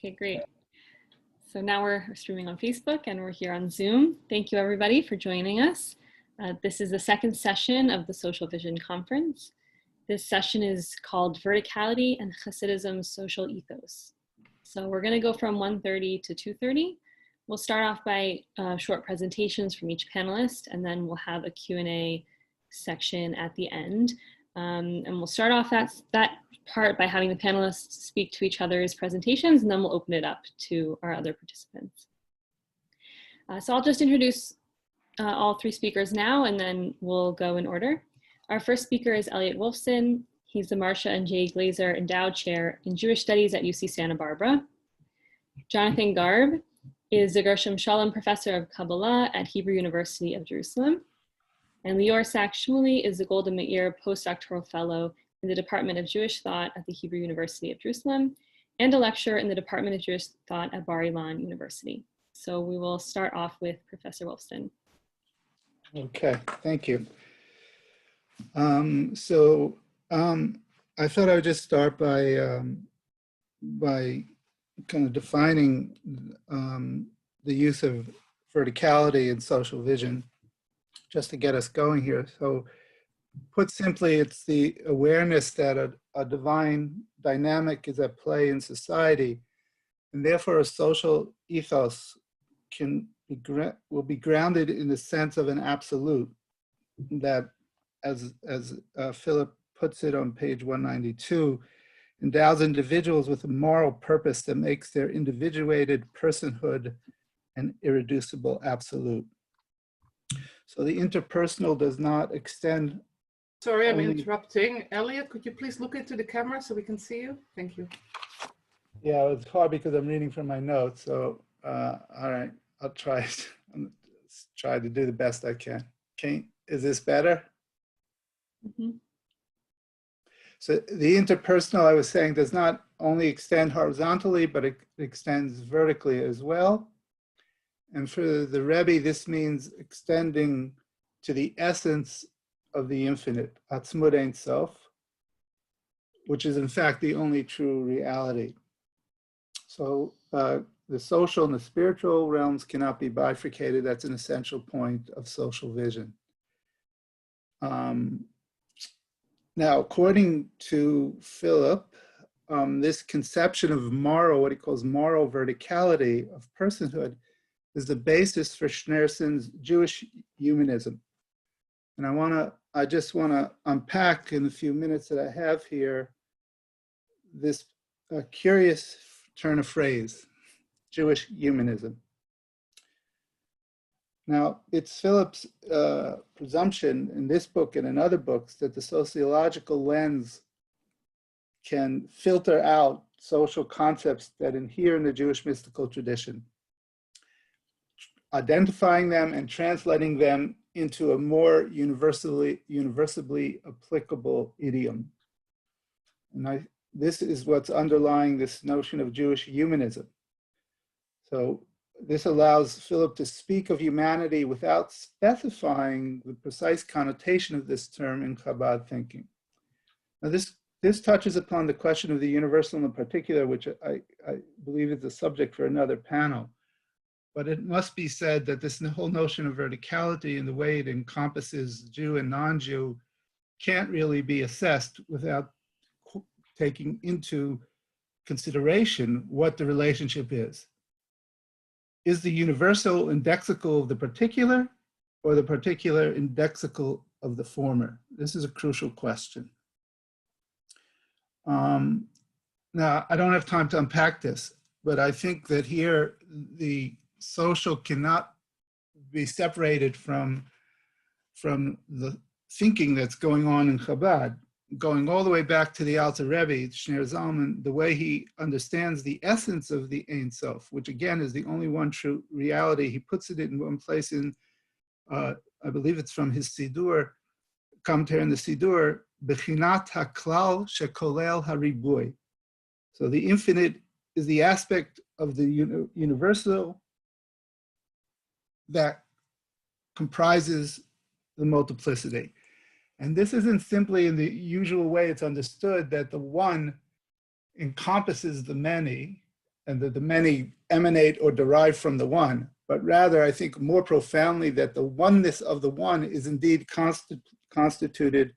Okay, great. So now we're streaming on Facebook and we're here on Zoom. Thank you everybody for joining us. This is the second session of the Social Vision Conference. This session is called Verticality and Hasidism's Social Ethos. So we're gonna go from 1:30 to 2:30. We'll start off by short presentations from each panelist, and then we'll have a Q&A section at the end. And we'll start off that part by having the panelists speak to each other's presentations, and then we'll open it up to our other participants. So I'll just introduce all three speakers now, and then we'll go in order. Our first speaker is Elliot Wolfson. He's the Marsha and Jay Glazer Endowed Chair in Jewish Studies at UC Santa Barbara. Jonathan Garb is the Gershom Shalom Professor of Kabbalah at Hebrew University of Jerusalem. And Leore Sachs Shmueli is the Golda Meir Postdoctoral Fellow in the Department of Jewish Thought at the Hebrew University of Jerusalem, and a lecturer in the Department of Jewish Thought at Bar Ilan University. So we will start off with Professor Wolfson. Okay, thank you. I thought I would just start by kind of defining the use of verticality in social vision, just to get us going here. So put simply, it's the awareness that a divine dynamic is at play in society, and therefore a social ethos will be grounded in the sense of an absolute that, as Philip puts it on page 192, endows individuals with a moral purpose that makes their individuated personhood an irreducible absolute. So the interpersonal does not extend. Sorry, I'm interrupting. Elliot, could you please look into the camera so we can see you? Thank you. Yeah, it's hard because I'm reading from my notes. So, all right, I'll try to do the best I can. Is this better? Mm-hmm. So the interpersonal, I was saying, does not only extend horizontally, but it extends vertically as well. And for the Rebbe, this means extending to the essence of the infinite, Atzmut Ein Sof, which is in fact the only true reality. So the social and the spiritual realms cannot be bifurcated. That's an essential point of social vision. Now, according to Philip, this conception of moral, what he calls moral verticality of personhood, is the basis for Schneerson's Jewish humanism. And I just want to unpack in the few minutes that I have here this curious turn of phrase, Jewish humanism. Now, it's Philip's presumption in this book and in other books that the sociological lens can filter out social concepts that adhere in the Jewish mystical tradition, identifying them and translating them into a more universally applicable idiom. And this is what's underlying this notion of Jewish humanism. So this allows Philip to speak of humanity without specifying the precise connotation of this term in Chabad thinking. Now this touches upon the question of the universal and the particular, which I believe is the subject for another panel. But it must be said that this whole notion of verticality and the way it encompasses Jew and non-Jew can't really be assessed without taking into consideration what the relationship is. Is the universal indexical of the particular, or the particular indexical of the former? This is a crucial question. Now, I don't have time to unpack this, but I think that here the social cannot be separated from the thinking that's going on in Chabad, going all the way back to the Alter Rebbe, Shneer Zalman, the way he understands the essence of the Ein Sof, which again is the only one true reality. He puts it in one place in, I believe it's from his Sidur, commentary in the Sidur, Bechinat HaKlal Shekolel HaRibui. So the infinite is the aspect of the universal that comprises the multiplicity. And this isn't simply in the usual way it's understood that the one encompasses the many and that the many emanate or derive from the one, but rather I think more profoundly that the oneness of the one is indeed constituted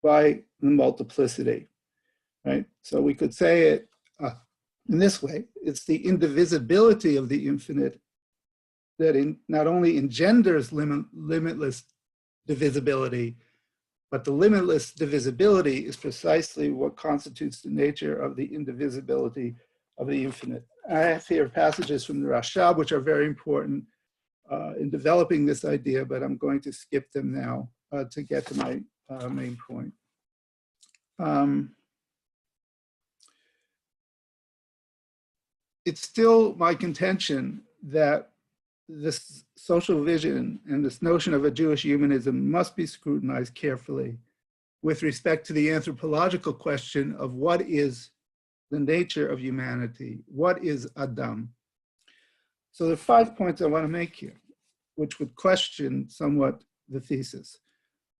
by the multiplicity, right? So we could say it in this way: it's the indivisibility of the infinite that not only engenders limitless divisibility, but the limitless divisibility is precisely what constitutes the nature of the indivisibility of the infinite. I have here passages from the Rashab, which are very important in developing this idea, but I'm going to skip them now to get to my main point. It's still my contention that this social vision and this notion of a Jewish humanism must be scrutinized carefully with respect to the anthropological question of what is the nature of humanity, what is Adam. So there are 5 points I want to make here, which would question somewhat the thesis.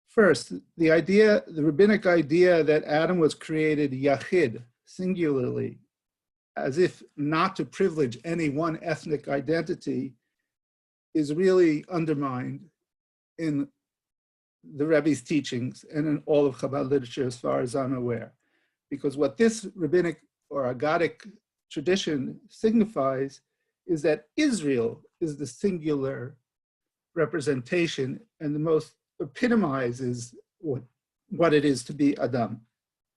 First, the rabbinic idea that Adam was created yachid, singularly, as if not to privilege any one ethnic identity, is really undermined in the Rebbe's teachings and in all of Chabad literature as far as I'm aware. Because what this rabbinic or Agadic tradition signifies is that Israel is the singular representation and the most epitomizes what it is to be Adam.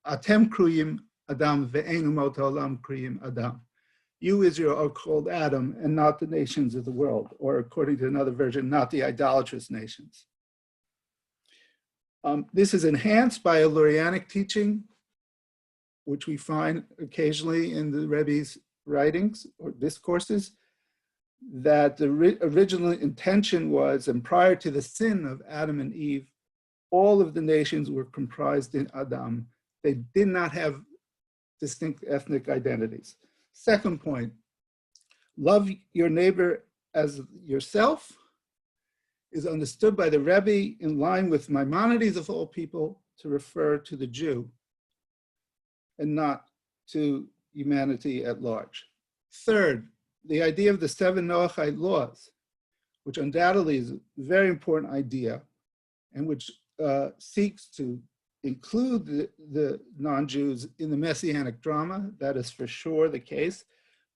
Atem kruyim Adam ve'enu mot ha'olam kruyim Adam. You, Israel, are called Adam and not the nations of the world, or according to another version, not the idolatrous nations. This is enhanced by a Lurianic teaching, which we find occasionally in the Rebbe's writings or discourses, that the original intention was, and prior to the sin of Adam and Eve, all of the nations were comprised in Adam. They did not have distinct ethnic identities. Second point, love your neighbor as yourself is understood by the Rebbe in line with Maimonides of all people to refer to the Jew and not to humanity at large. Third, the idea of the 7 Noachide laws, which undoubtedly is a very important idea and which seeks to include the non-Jews in the Messianic drama. That is for sure the case,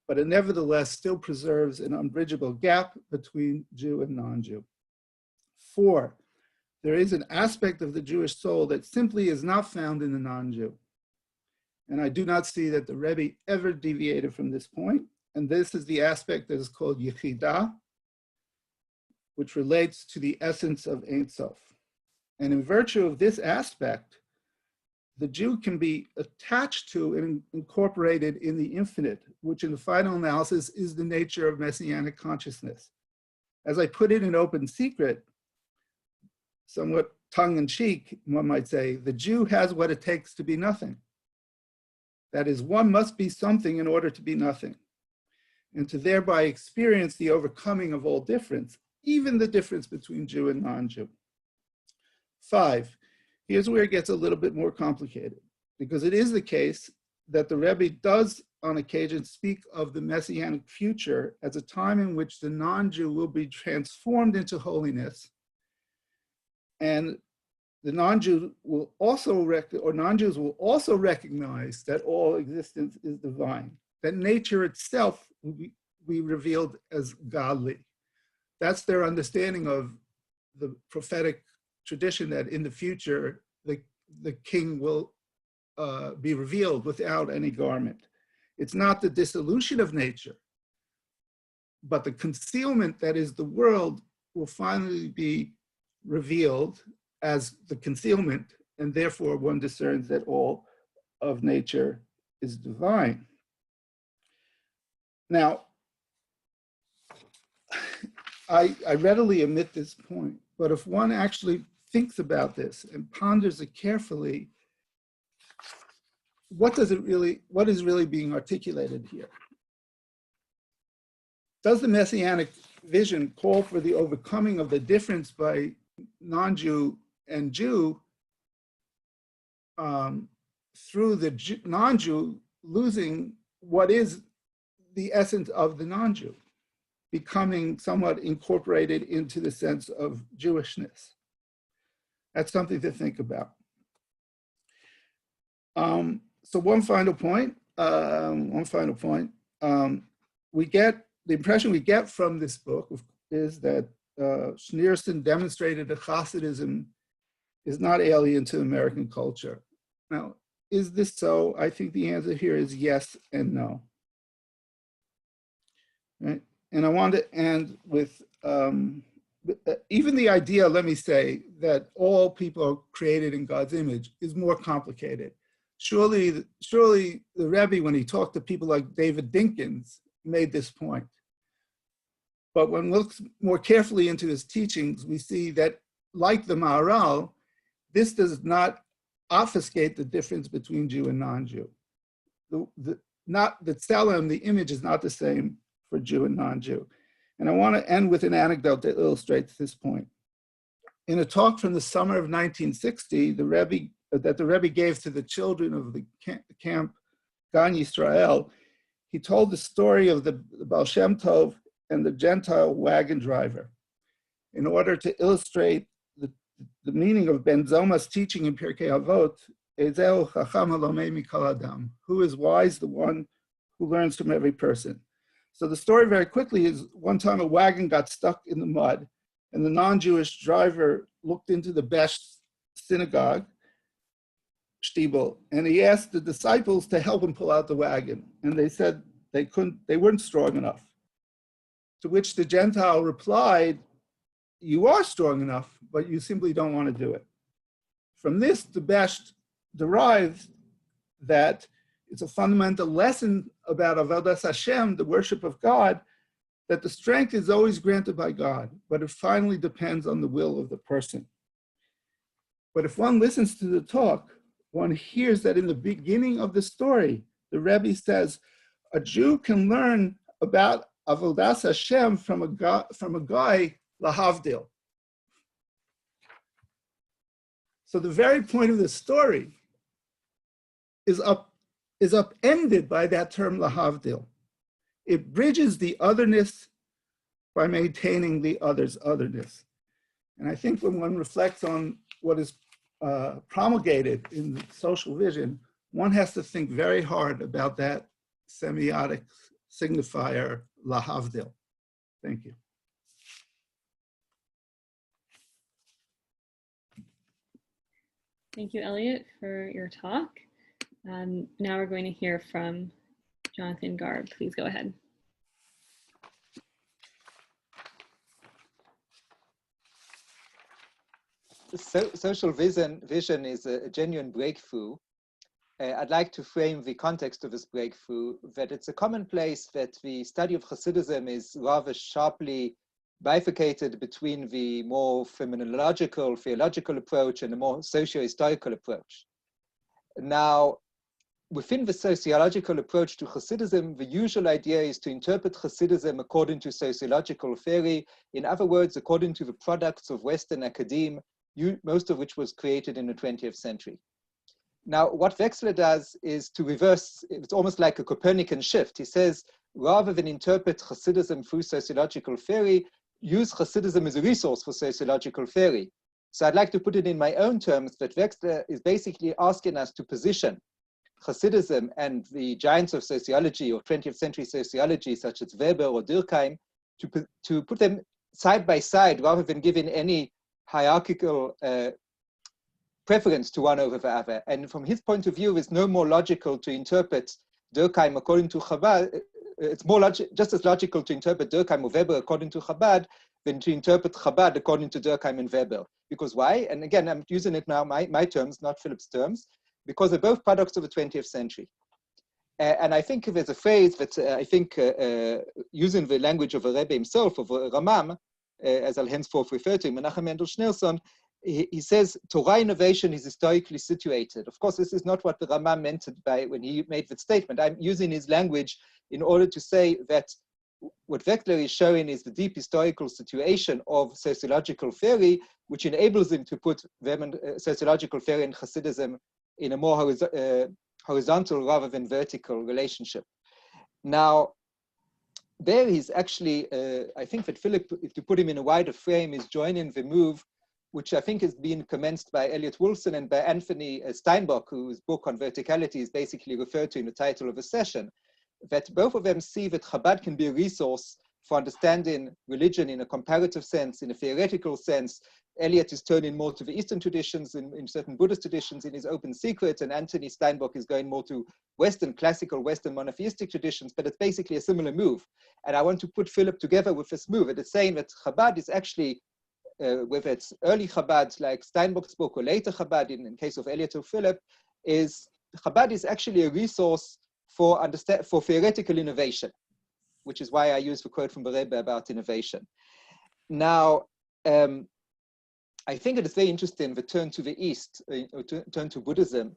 but it nevertheless still preserves an unbridgeable gap between Jew and non-Jew. 4, there is an aspect of the Jewish soul that simply is not found in the non-Jew. And I do not see that the Rebbe ever deviated from this point. And this is the aspect that is called Yechidah, which relates to the essence of Ein Sof. And in virtue of this aspect, the Jew can be attached to and incorporated in the infinite, which in the final analysis is the nature of Messianic consciousness. As I put it in Open Secret, somewhat tongue-in-cheek, one might say, the Jew has what it takes to be nothing. That is, one must be something in order to be nothing, and to thereby experience the overcoming of all difference, even the difference between Jew and non-Jew. 5, here's where it gets a little bit more complicated, because it is the case that the Rebbe does on occasion speak of the Messianic future as a time in which the non-Jew will be transformed into holiness, and the non-Jews will also non-Jews will also recognize that all existence is divine, that nature itself will be revealed as godly. That's their understanding of the prophetic tradition that in the future, the king will be revealed without any garment. It's not the dissolution of nature, but the concealment that is the world will finally be revealed as the concealment, and therefore one discerns that all of nature is divine. Now, I readily admit this point, but if one actually thinks about this and ponders it carefully, what is really being articulated here? Does the Messianic vision call for the overcoming of the difference by non-Jew and Jew through the non-Jew losing what is the essence of the non-Jew, becoming somewhat incorporated into the sense of Jewishness. That's something to think about. So one final point, we get, the impression we get from this book is that Schneerson demonstrated that Hasidism is not alien to American culture. Now, is this so? I think the answer here is yes and no. Right? And I want to end with even the idea, let me say, that all people are created in God's image is more complicated. Surely the Rebbe, when he talked to people like David Dinkins, made this point. But when one looks more carefully into his teachings, we see that, like the Maharal, this does not obfuscate the difference between Jew and non-Jew. The tselem, the image, is not the same for Jew and non-Jew. And I want to end with an anecdote that illustrates this point. In a talk from the summer of 1960, the Rebbe gave to the children of the camp Gan Yisrael, he told the story of the Baal Shem Tov and the Gentile wagon driver in order to illustrate the meaning of Ben Zoma's teaching in Pirkei Avot, Ezeu Chacham Halomei Mikol Adam, who is wise, the one who learns from every person. So the story very quickly is, one time a wagon got stuck in the mud, and the non-Jewish driver looked into the best synagogue, Shtibel, and he asked the disciples to help him pull out the wagon. And they said they weren't strong enough. To which the Gentile replied, "You are strong enough, but you simply don't want to do it." From this, the Best derives that it's a fundamental lesson about Avodas Hashem, the worship of God, that the strength is always granted by God, but it finally depends on the will of the person. But if one listens to the talk, one hears that in the beginning of the story, the Rebbe says, a Jew can learn about Avodas Hashem from a guy, lahavdil. So the very point of the story is upended by that term lahavdil. It bridges the otherness by maintaining the other's otherness. And I think when one reflects on what is promulgated in the social vision, one has to think very hard about that semiotic signifier, lahavdil. Thank you. Thank you, Elliot, for your talk. Now we're going to hear from Jonathan Garb. Please go ahead. Social vision is a genuine breakthrough. I'd like to frame the context of this breakthrough, that it's a commonplace that the study of Hasidism is rather sharply bifurcated between the more phenomenological, theological approach and the more socio-historical approach. Now, within the sociological approach to Hasidism, the usual idea is to interpret Hasidism according to sociological theory, in other words, according to the products of Western academe, most of which was created in the 20th century. Now, what Wexler does is to reverse, it's almost like a Copernican shift. He says, rather than interpret Hasidism through sociological theory, use Hasidism as a resource for sociological theory. So I'd like to put it in my own terms that Wexler is basically asking us to position Hasidism and the giants of sociology or 20th century sociology, such as Weber or Durkheim, to put them side by side rather than giving any hierarchical preference to one over the other. And from his point of view, it's no more logical to interpret Durkheim according to Chabad. It's more just as logical to interpret Durkheim or Weber according to Chabad than to interpret Chabad according to Durkheim and Weber. Because why? And again, I'm using it now, my terms, not Philip's terms, because they're both products of the 20th century. And I think there's a phrase that I think, using the language of a Rebbe himself, of Ramam, as I'll henceforth refer to him, Menachem Mendel Schneerson, he says, Torah innovation is historically situated. Of course, this is not what the Ramam meant by when he made that statement. I'm using his language in order to say that what Wexler is showing is the deep historical situation of sociological theory, which enables him to put them in sociological theory and Hasidism in a more horizontal rather than vertical relationship. Now, there he's actually, I think that Philip, if you put him in a wider frame, is joining the move, which I think has been commenced by Elliot Wolfson and by Anthony Steinbock, whose book on verticality is basically referred to in the title of the session, that both of them see that Chabad can be a resource for understanding religion in a comparative sense, in a theoretical sense. Elliot is turning more to the Eastern traditions, in certain Buddhist traditions in his Open Secret, and Anthony Steinbock is going more to Western, classical Western monotheistic traditions, but it's basically a similar move. And I want to put Philip together with this move. It is saying that Chabad is actually, whether it's early Chabad like Steinbock's book or later Chabad, in case of Elliot or Philip, is Chabad is actually a resource for theoretical innovation, which is why I use the quote from the Rebbe about innovation. Now, I think it is very interesting the turn to the East, turn to Buddhism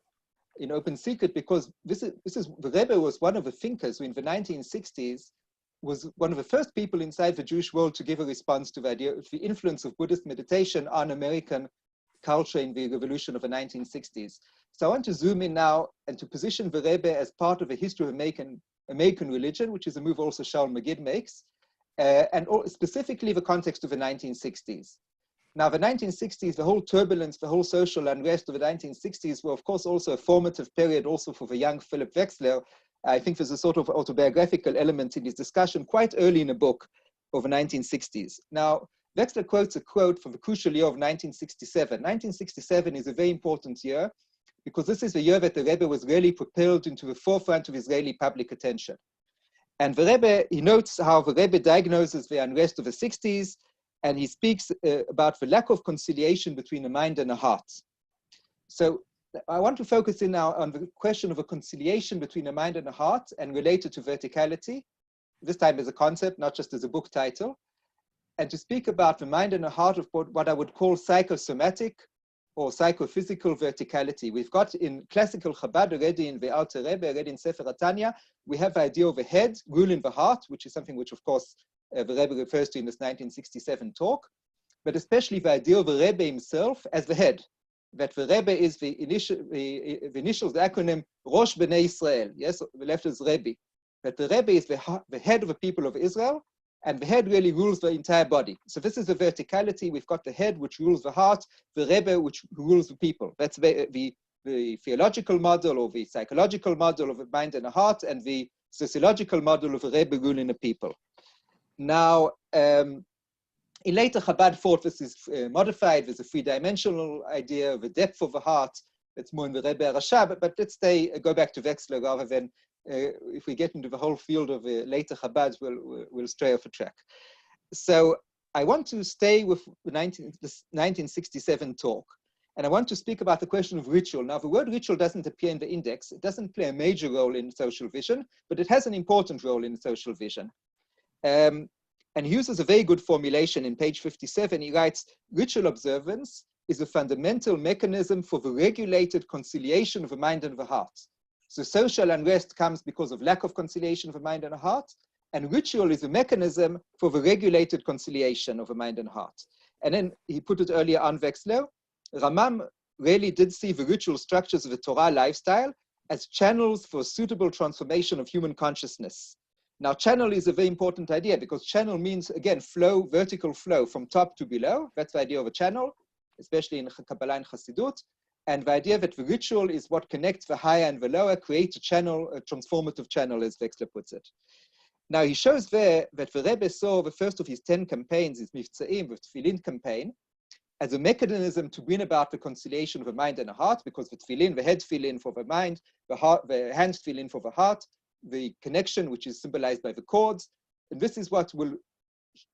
in Open Secret, because the Rebbe was one of the thinkers who in the 1960s was one of the first people inside the Jewish world to give a response to the idea of the influence of Buddhist meditation on American culture in the revolution of the 1960s. So I want to zoom in now and to position the Rebbe as part of a history of American religion, which is a move also Shaul Magid makes, and specifically the context of the 1960s. Now, the 1960s, the whole turbulence, the whole social unrest of the 1960s were, of course, also a formative period also for the young Philip Wexler. I think there's a sort of autobiographical element in his discussion quite early in the book of the 1960s. Now, Wexler quotes a quote from the crucial year of 1967. 1967 is a very important year because this is the year that the Rebbe was really propelled into the forefront of Israeli public attention. And the Rebbe, he notes how the Rebbe diagnoses the unrest of the 60s, and he speaks about the lack of conciliation between the mind and the heart. So I want to focus in now on the question of a conciliation between the mind and the heart and related to verticality, this time as a concept, not just as a book title, and to speak about the mind and the heart of what I would call psychosomatic or psychophysical verticality. We've got in classical Chabad already in the Alter Rebbe, already in Sefer HaTanya, we have the idea of a head ruling the heart, which is something which, of course, the Rebbe refers to in this 1967 talk, but especially the idea of the Rebbe himself as the head, that the Rebbe is the initials, the acronym Rosh Bnei Israel, yes, the left is Rebbe, that the Rebbe is the head of the people of Israel, and the head really rules the entire body. So this is the verticality. We've got the head, which rules the heart, the Rebbe, which rules the people. That's the theological model or the psychological model of the mind and the heart, and the sociological model of the Rebbe ruling the people. Now, in later Chabad thought this is modified. There's a three-dimensional idea of the depth of the heart. That's more in the Rebbe Rasha, but let's go back to Wexler rather than, if we get into the whole field of later Chabad, we'll stray off a track. So I want to stay with this 1967 talk, and I want to speak about the question of ritual. Now, the word ritual doesn't appear in the index. It doesn't play a major role in social vision, but it has an important role in social vision. And he uses a very good formulation in page 57. He writes, ritual observance is a fundamental mechanism for the regulated conciliation of the mind and the heart. So social unrest comes because of lack of conciliation of the mind and the heart, and ritual is a mechanism for the regulated conciliation of the mind and heart. And then he put it earlier on Wexler, Ramam really did see the ritual structures of the Torah lifestyle as channels for suitable transformation of human consciousness. Now, channel is a very important idea because channel means, again, flow, vertical flow from top to below. That's the idea of a channel, especially in Kabbalah and Hasidut. And the idea that the ritual is what connects the higher and the lower, creates a channel, a transformative channel, as Wexler puts it. Now, he shows there that the Rebbe saw the first of his 10 campaigns, his Mivtzaim, the Tefillin campaign, as a mechanism to bring about the conciliation of the mind and the heart, because the Tefillin, the head Tefillin for the mind, the hand Tefillin for the heart, the connection, which is symbolized by the chords. And this is what will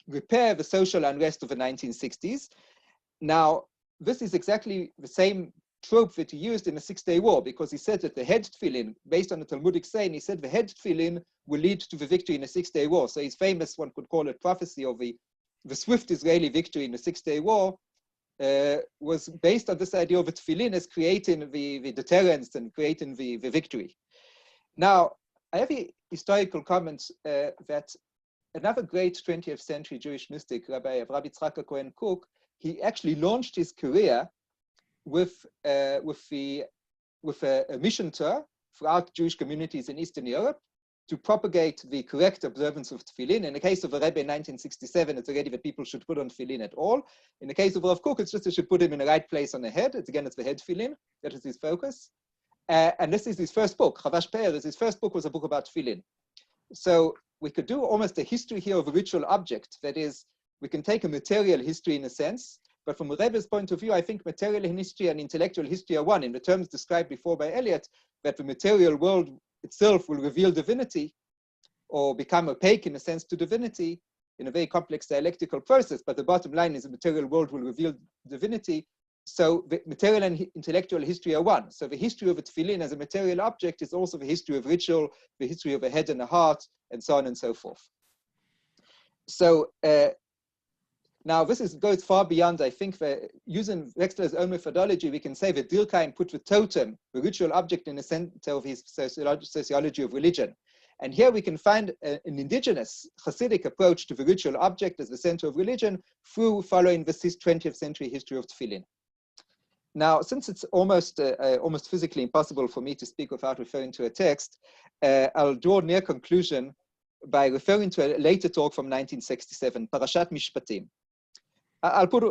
repair the social unrest of the 1960s. Now, this is exactly the same trope that he used in the Six-Day War, because he said that the head Tefillin, based on the Talmudic saying, he said the head Tefillin will lead to the victory in the Six-Day War. So his famous, one could call it prophecy of the swift Israeli victory in the Six-Day War, was based on this idea of the Tefillin as creating the deterrence and creating the victory. Now, I have a historical comment that another great 20th century Jewish mystic, Rabbi Yitzchak Cohen Cook, he actually launched his career with a mission tour throughout Jewish communities in Eastern Europe. to propagate the correct observance of tefillin. In the case of a Rebbe in 1967, it's already that people should put on tefillin at all. In the case of Rav Kook, it's just they should put him in the right place on the head. It's the head tefillin. That is his focus. And this is his first book. Chavash Pe'er, his first book was a book about tefillin. So we could do almost a history here of a ritual object. That is, we can take a material history in a sense, but from a Rebbe's point of view, I think material history and intellectual history are one. In the terms described before by Elliot, that the material world itself will reveal divinity or become opaque in a sense to divinity in a very complex dialectical process. But the bottom line is the material world will reveal divinity. So the material and intellectual history are one. So the history of a tefillin as a material object is also the history of ritual, the history of a head and a heart, and so on and so forth. So now this goes far beyond, I think, using Wexler's own methodology, we can say that Durkheim put the totem, the ritual object, in the center of his sociology of religion. And here we can find an indigenous Hasidic approach to the ritual object as the center of religion through following the 20th century history of tefillin. Now, since it's almost physically impossible for me to speak without referring to a text, I'll draw a near conclusion by referring to a later talk from 1967, Parashat Mishpatim.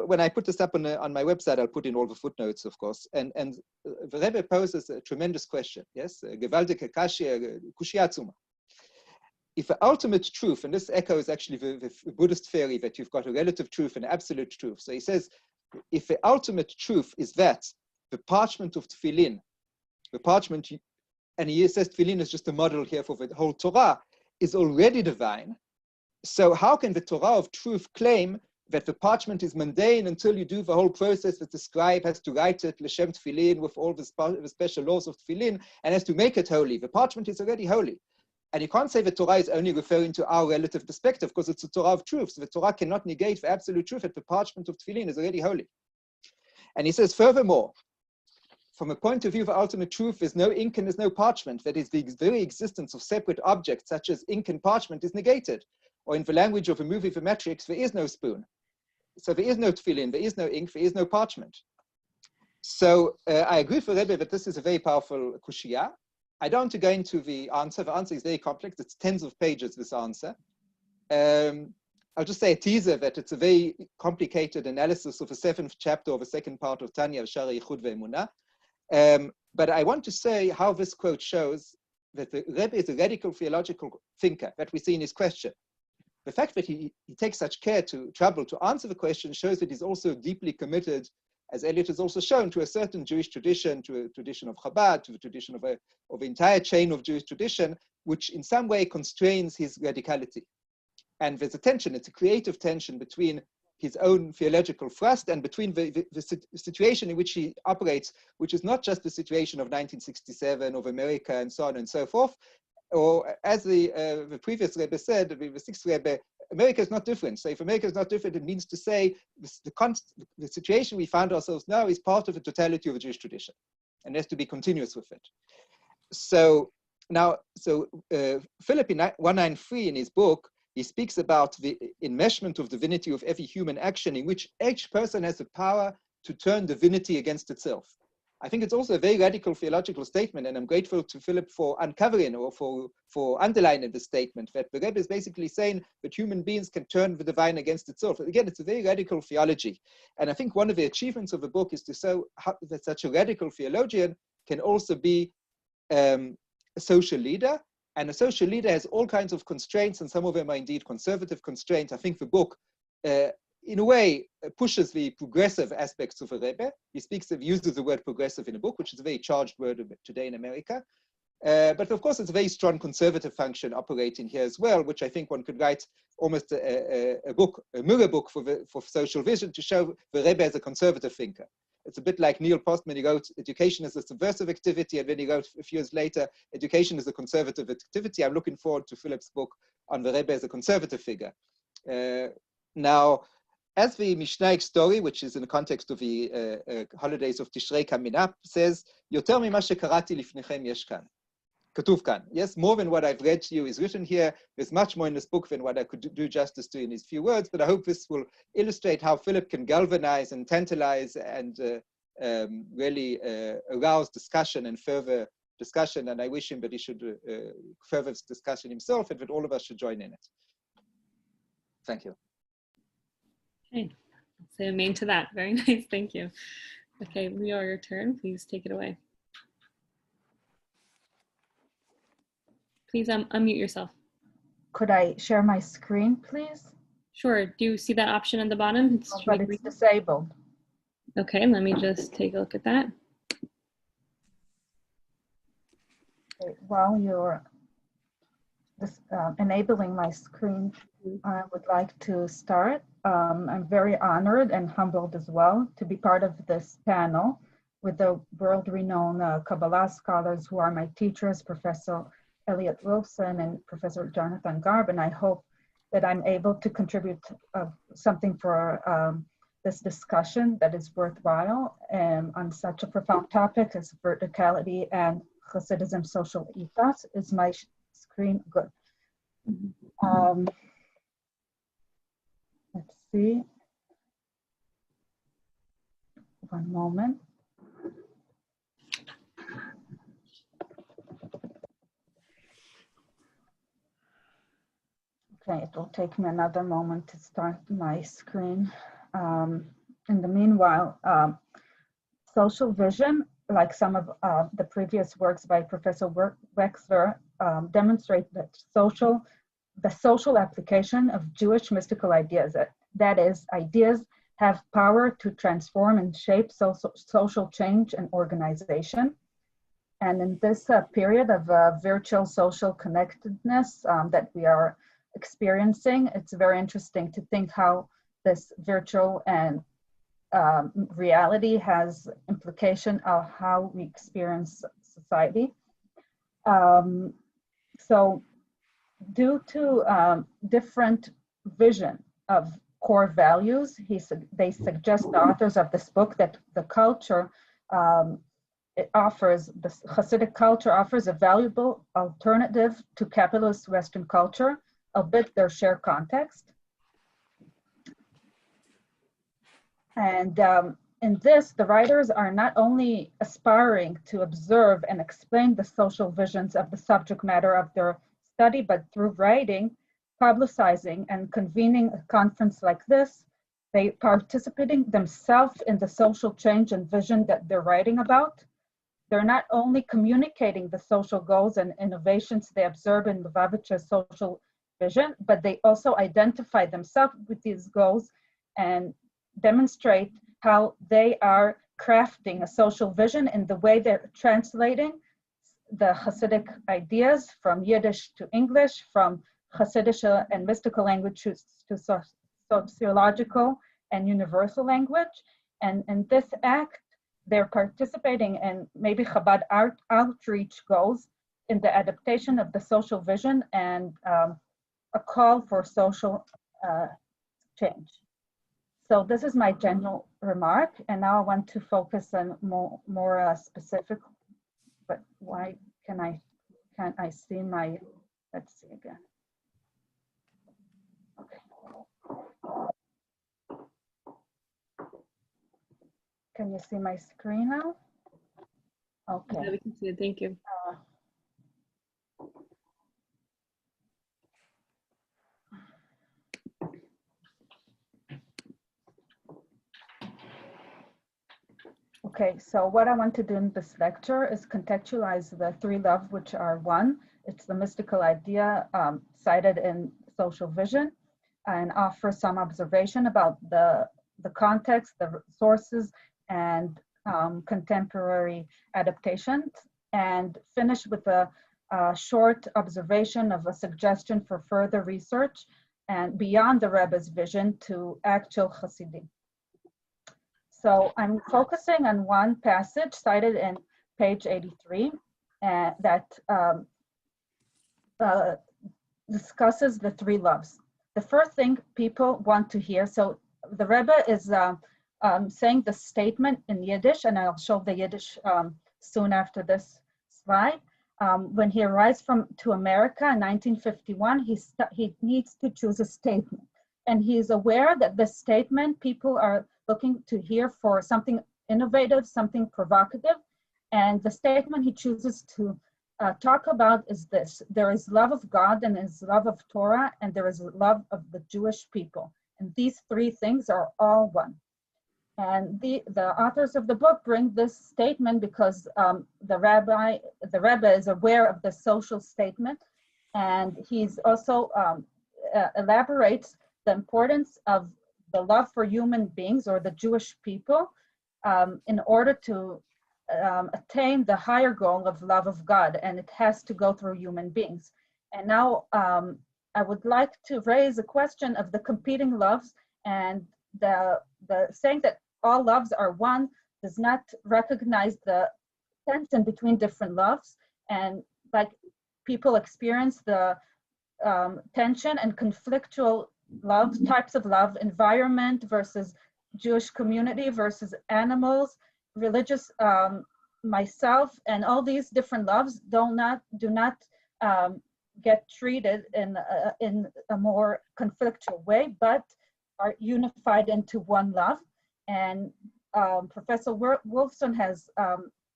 When I put this up on my website, I'll put in all the footnotes, of course. And the Rebbe poses a tremendous question, yes? Gewaltige Kushia Atzuma. If the ultimate truth, and this echoes actually the Buddhist theory that you've got a relative truth and absolute truth. So he says, if the ultimate truth is that the parchment of tefillin, the parchment, and he says tefillin is just a model here for the whole Torah, is already divine. So how can the Torah of truth claim that the parchment is mundane until you do the whole process that the scribe has to write it, L'Shem Tefillin, with all the special laws of Tefillin, and has to make it holy? The parchment is already holy. And you can't say the Torah is only referring to our relative perspective, because it's a Torah of truth. So the Torah cannot negate the absolute truth that the parchment of Tefillin is already holy. And he says, furthermore, from a point of view of ultimate truth, there's no ink and there's no parchment. That is, the very existence of separate objects, such as ink and parchment, is negated. Or in the language of a movie, The Matrix, there is no spoon. So there is no tefillin, there is no ink, there is no parchment. So I agree with Rebbe that this is a very powerful kushia. I don't want to go into the answer. The answer is very complex. It's tens of pages, this answer. I'll just say a teaser that it's a very complicated analysis of the 7th chapter of the second part of Tanya, Shara Yichud Ve'emunah. But I want to say how this quote shows that the Rebbe is a radical theological thinker that we see in his question. The fact that he takes such trouble to answer the question shows that he's also deeply committed, as Elliot has also shown, to a certain Jewish tradition, to a tradition of Chabad, to the tradition of the entire chain of Jewish tradition, which in some way constrains his radicality. And there's a tension, it's a creative tension between his own theological thrust and between the situation in which he operates, which is not just the situation of 1967 of America and so on and so forth. Or as the previous Rebbe said, the 6th Rebbe, America is not different. So if America is not different, it means to say the situation we find ourselves now is part of the totality of the Jewish tradition, and has to be continuous with it. So now, Philip in 193 in his book, he speaks about the enmeshment of divinity of every human action in which each person has the power to turn divinity against itself. I think it's also a very radical theological statement, and I'm grateful to Philip for uncovering or for underlining the statement that the Rebbe is basically saying that human beings can turn the divine against itself. Again, it's a very radical theology. And I think one of the achievements of the book is to show that such a radical theologian can also be a social leader. And a social leader has all kinds of constraints, and some of them are indeed conservative constraints. I think the book, in a way, pushes the progressive aspects of a Rebbe. He uses the word progressive in a book, which is a very charged word today in America. But of course, it's a very strong conservative function operating here as well, which I think one could write almost a mirror book for social vision to show the Rebbe as a conservative thinker. It's a bit like Neil Postman. He wrote, education is a subversive activity, and then he wrote a few years later, education is a conservative activity. I'm looking forward to Philip's book on the Rebbe as a conservative figure. Now, as the Mishnaic story, which is in the context of the holidays of Tishrei coming up, says, Yoter mima shekarati lifnechem yesh kan. Katuv kan. Yes, more than what I've read to you is written here. There's much more in this book than what I could do justice to in these few words, but I hope this will illustrate how Philip can galvanize and tantalize and really arouse discussion and further discussion, and I wish him that he should further this discussion himself, and that all of us should join in it. Thank you. Okay, I'll say amen to that. Very nice, thank you. Okay, Leore, your turn. Please take it away. Please unmute yourself. Could I share my screen, please? Sure. Do you see that option at the bottom? But it's disabled. Okay, let me just take a look at that. Okay, while you're enabling my screen, I would like to start. I'm very honored and humbled as well to be part of this panel with the world-renowned Kabbalah scholars who are my teachers, Professor Elliot Wolfson and Professor Jonathan Garb, and I hope that I'm able to contribute something for this discussion that is worthwhile on such a profound topic as verticality and Hasidism social ethos. Is my screen good? Let's see. One moment. Okay, it will take me another moment to start my screen. In the meanwhile, social vision, like some of the previous works by Professor Wexler, demonstrate that the social application of Jewish mystical ideas, that is, ideas have power to transform and shape social change and organization. And in this period of virtual social connectedness that we are experiencing, it's very interesting to think how this virtual and reality has implication of how we experience society. So due to different vision of core values, they suggest, the authors of this book, that the culture, the Hasidic culture offers a valuable alternative to capitalist Western culture, albeit their shared context. And in this, the writers are not only aspiring to observe and explain the social visions of the subject matter of their study, but through writing, publicizing, and convening a conference like this, they participating themselves in the social change and vision that they're writing about. They're not only communicating the social goals and innovations they observe in Lubavitcher's social vision, but they also identify themselves with these goals and demonstrate how they are crafting a social vision in the way they're translating the Hasidic ideas from Yiddish to English, from Hasidic and mystical language to sociological and universal language. And in this act, they're participating in maybe Chabad outreach goals in the adaptation of the social vision and a call for social change. So this is my general remark, and now I want to focus on more specific. But why can't I see my? Let's see again. Okay. Can you see my screen now? Okay. Yeah, we can see it. Thank you. Okay, so what I want to do in this lecture is contextualize the three loves, which are one, it's the mystical idea cited in social vision, and offer some observation about the context, the sources, and contemporary adaptations, and finish with a short observation of a suggestion for further research and beyond the Rebbe's vision to actual Hasidim. So I'm focusing on one passage cited in page 83 that discusses the three loves. The first thing people want to hear, so the Rebbe is saying the statement in Yiddish, and I'll show the Yiddish soon after this slide. When he arrives to America in 1951, he needs to choose a statement. And he's aware that the statement people are looking to hear for something innovative, something provocative. And the statement he chooses to talk about is this: there is love of God, and there is love of Torah, and there is love of the Jewish people. And these three things are all one. And the authors of the book bring this statement because the Rebbe is aware of the social statement, and he's also elaborates the importance of the love for human beings, or the Jewish people, in order to attain the higher goal of love of God, and it has to go through human beings. And now I would like to raise a question of the competing loves, and the saying that all loves are one does not recognize the tension between different loves, and like people experience the tension and conflictual love, types of love, environment versus Jewish community versus animals, religious, myself, and all these different loves do not get treated in a more conflictual way, but are unified into one love. And Professor Wolfson has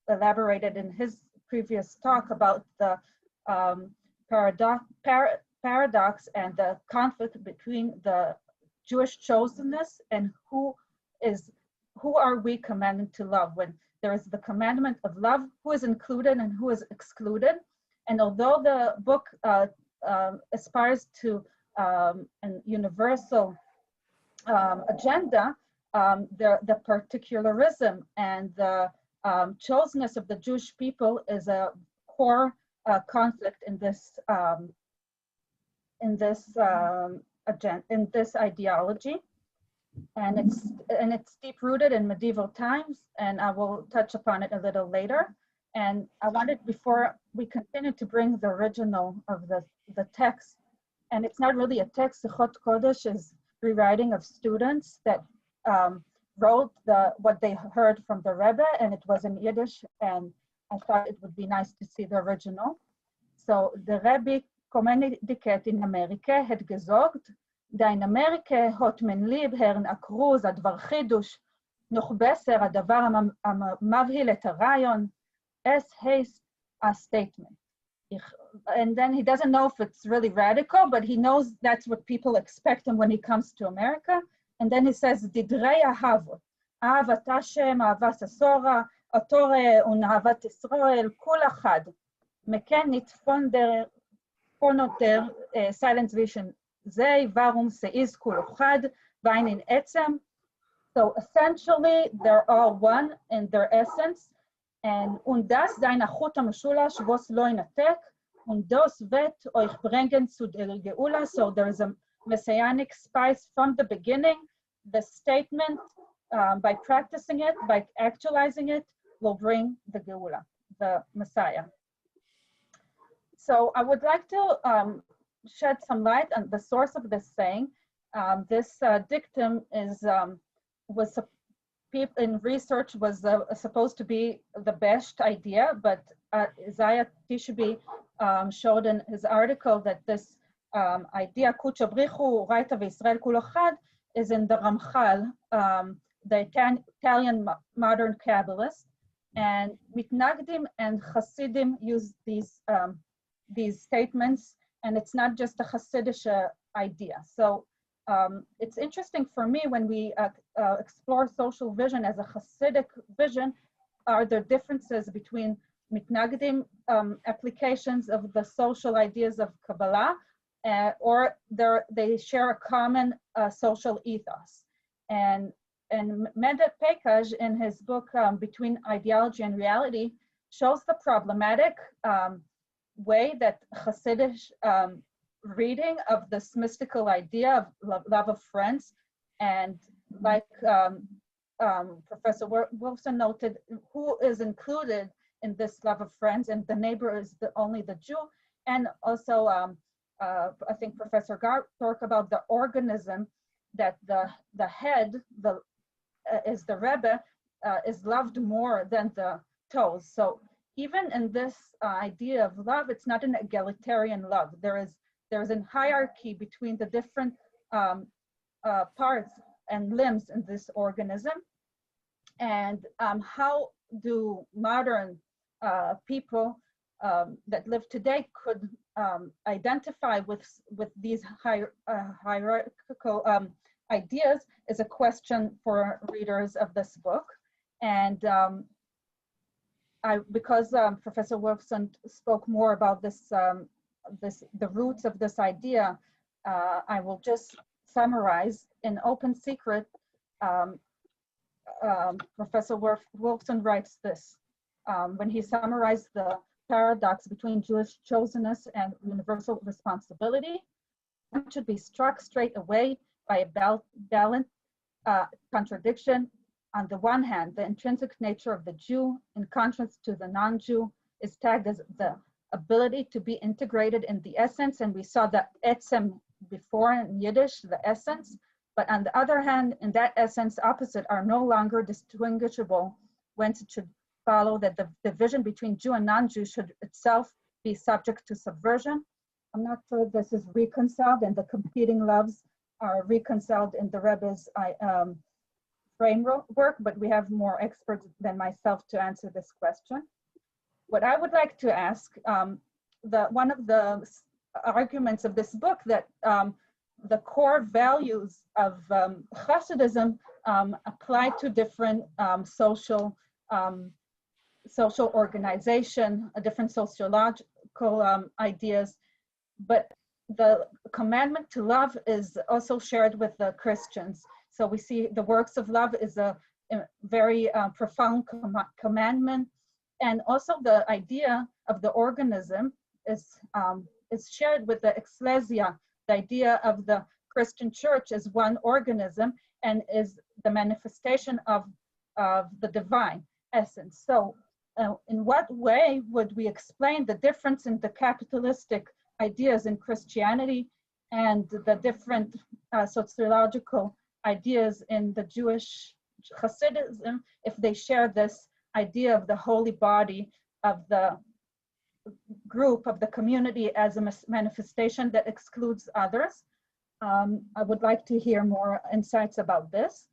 elaborated in his previous talk about the paradox and the conflict between the Jewish chosenness and who are we commanded to love, when there is the commandment of love, who is included and who is excluded. And although the book aspires to an universal agenda, the particularism and the chosenness of the Jewish people is a core conflict in this ideology, and it's deep rooted in medieval times, and I will touch upon it a little later. And I wanted, before we continue, to bring the original of the text, and it's not really a text. Sichot Kodesh is rewriting of students that wrote what they heard from the Rebbe, and it was in Yiddish, and I thought it would be nice to see the original. So the Rebbe kommuniziert in Amerika hat gesagt, da in Amerika hat man lieb Herrn Akruz, הדבר חידוש, noch besser, הדבר המבהיל את הרעיון, es heißt a statement. And then he doesn't know if it's really radical, but he knows that's what people expect him when he comes to America. And then he says, דדרי אהבות, אהבת השם, אהבת הסורה, התורה ונאהבת ישראל, כל אחד. מכן נטפון פונותר silence vision זה, warum sie ist כל אחד, ואין עצם. So essentially, they're all one in their essence. Und das sein Achut המשולש, was לא ינתק, und das wird euch bringen zu der Geula. So there is a messianic spice from the beginning. The statement, by practicing it, by actualizing it, will bring the Geula, the Messiah. So I would like to shed some light on the source of this saying. This dictum was in research was supposed to be the best idea, but Isaiah Tishby showed in his article that this idea, Kucha Brichu, Raita V'Yisrael Kul Echad, is in the Ramchal, the Italian modern Kabbalist, and Mitnagdim and Hasidim use these statements, and it's not just a Hasidic idea. So it's interesting for me when we explore social vision as a Hasidic vision. Are there differences between Mitnagdim applications of the social ideas of Kabbalah, or they share a common social ethos? And Mendel Pekaj, in his book Between Ideology and Reality, shows the problematic way that Hasidic reading of this mystical idea of love of friends, and like Professor Wolfson noted, who is included in this love of friends, and the neighbor is only the Jew. And also I think Professor Garb talked about the organism, that the head is the Rebbe, is loved more than the toes. So even in this idea of love, it's not an egalitarian love. There's a hierarchy between the different parts and limbs in this organism. And how do modern people that live today could identify with these hierarchical ideas is a question for readers of this book. And because Professor Wolfson spoke more about this, the roots of this idea, I will just summarize. In Open Secret, Professor Wolfson writes this when he summarized the paradox between Jewish chosenness and universal responsibility. It should be struck straight away by a balanced contradiction. On the one hand, the intrinsic nature of the Jew, in contrast to the non-Jew, is tagged as the ability to be integrated in the essence, and we saw the etzem before in Yiddish, the essence. But on the other hand, in that essence, opposite are no longer distinguishable, whence it should follow that the division between Jew and non-Jew should itself be subject to subversion. I'm not sure this is reconciled, and the competing loves are reconciled in the Rebbe's framework, but we have more experts than myself to answer this question. What I would like to ask, one of the arguments of this book that the core values of Hasidism apply to different social organization, different sociological ideas, but the commandment to love is also shared with the Christians. So we see the works of love is a very profound commandment, and also the idea of the organism is shared with the ecclesia. The idea of the Christian church as one organism and is the manifestation of the divine essence. So in what way would we explain the difference in the capitalistic ideas in Christianity and the different sociological ideas in the Jewish Hasidism if they share this idea of the holy body of the group, of the community as a manifestation that excludes others? I would like to hear more insights about this.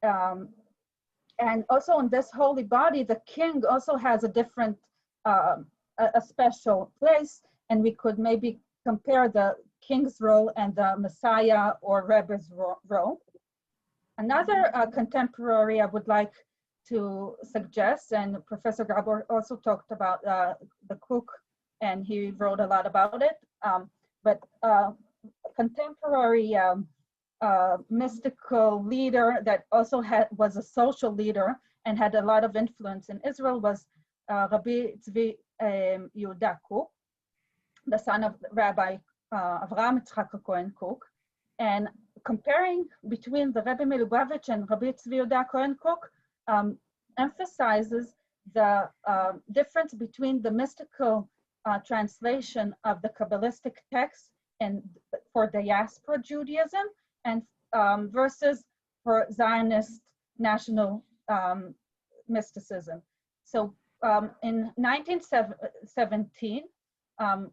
And also in this holy body, the king also has a different, a special place, and we could maybe compare the king's role and the Messiah or Rebbe's role. Another contemporary I would like to suggest, and Professor Garb also talked about the cook, and he wrote a lot about it, but contemporary mystical leader that also was a social leader and had a lot of influence in Israel was Rabbi Tzvi Yehuda Kook, the son of Rabbi Avraham Yitzchak Cohen Kook. And comparing between the Rebbe Lubavitcher and Rabbi Tzvi Yehuda Cohen Kook emphasizes the difference between the mystical translation of the Kabbalistic text and for diaspora Judaism and versus for Zionist national mysticism. So in 1917,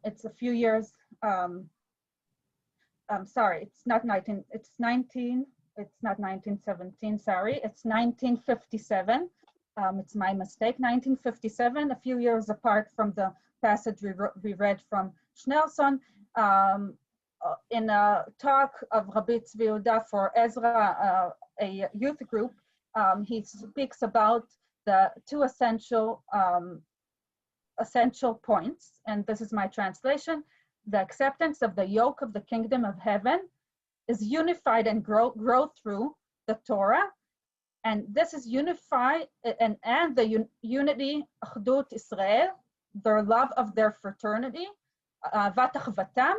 it's a few years, I'm sorry, it's not 1917, sorry, it's 1957. It's my mistake, 1957, a few years apart from the passage we read from Schneerson. In a talk of Rabbi Tzvi Yehuda for Ezra, a youth group, he speaks about the two essential points, and this is my translation. The acceptance of the yoke of the kingdom of heaven is unified and grow through the Torah, and this is unified and the unity, Achdut Israel, their love of their fraternity, Vatachvatam,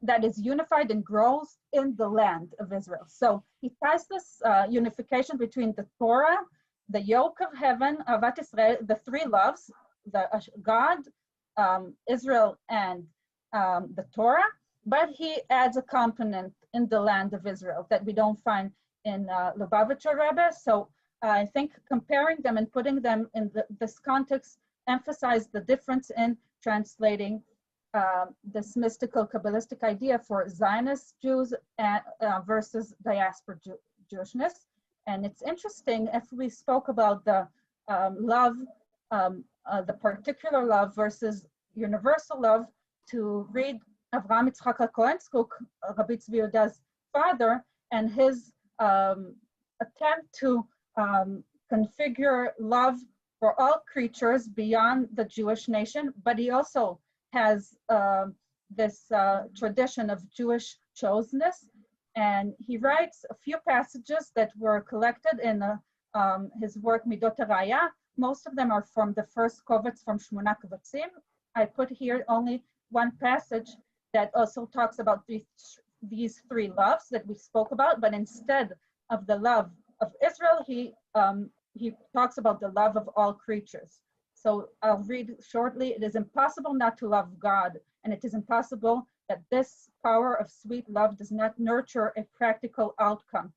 that is unified and grows in the land of Israel. So he ties this unification between the Torah, the yoke of heaven, Avat Israel, the three loves, the God, Israel, and the Torah, but he adds a component in the land of Israel that we don't find in Lubavitcher Rebbe. So I think comparing them and putting them in this context emphasize the difference in translating this mystical Kabbalistic idea for Zionist Jews versus diaspora Jewishness. And it's interesting, if we spoke about the love the particular love versus universal love, to read Avraham Yitzchak HaKohenskuk, Rabbi Tzvi Yehuda's father, and his attempt to configure love for all creatures beyond the Jewish nation, but he also has this tradition of Jewish chosenness. And he writes a few passages that were collected in his work Midot HaRaya. Most of them are from the first Kovetz from Shmona Kvatzim. I put here only one passage that also talks about these three loves that we spoke about, but instead of the love of Israel, he talks about the love of all creatures. So I'll read shortly. It is impossible not to love God, and it is impossible that this power of sweet love does not nurture a practical outcome.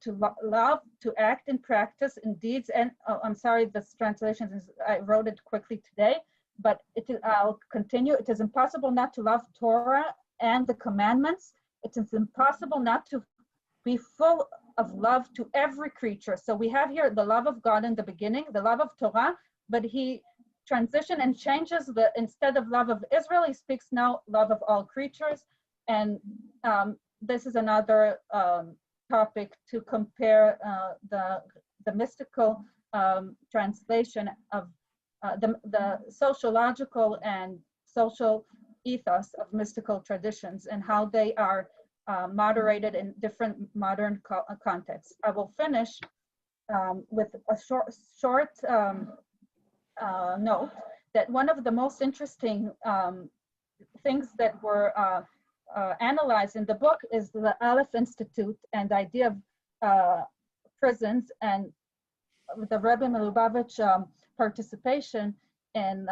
To love, to act in practice, in deeds, and I'm sorry, this translation is, I wrote it quickly today, but I'll continue. It is impossible not to love Torah and the commandments. It is impossible not to be full of love to every creature. So we have here the love of God in the beginning, the love of Torah, but he transitions and changes instead of love of Israel, he speaks now love of all creatures. And this is another topic to compare the mystical translation of the sociological and social ethos of mystical traditions and how they are moderated in different modern contexts. I will finish with a short note that one of the most interesting things that were analyzed in the book is the Aleph Institute and the idea of prisons and the Rebbe Lubavitcher participation in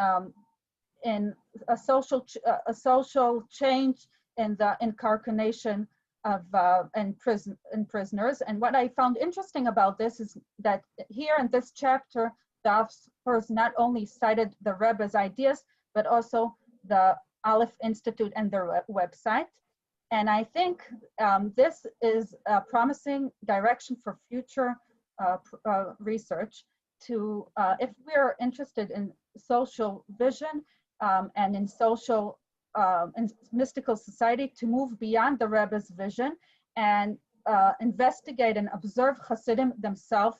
a social change in the incarnation of prisoners. And what I found interesting about this is that here in this chapter, the authors not only cited the Rebbe's ideas, but also the Aleph Institute and their website. And I think this is a promising direction for future research to, if we're interested in social vision and in social and mystical society, to move beyond the Rebbe's vision and investigate and observe Hasidim themselves.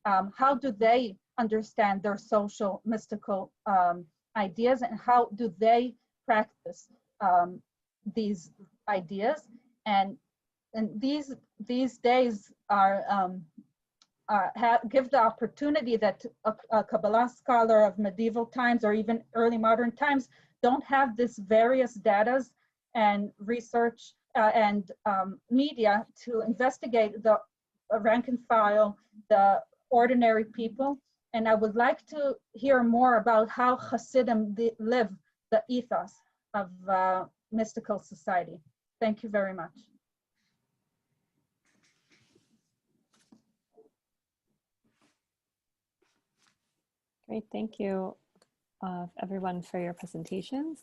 How do they understand their social mystical ideas, and how do they practice these ideas? And these days are give the opportunity that a Kabbalah scholar of medieval times or even early modern times don't have this various data and research and media to investigate the rank and file, the ordinary people. And I would like to hear more about how Hasidim live the ethos of mystical society. Thank you very much. Great, thank you everyone for your presentations.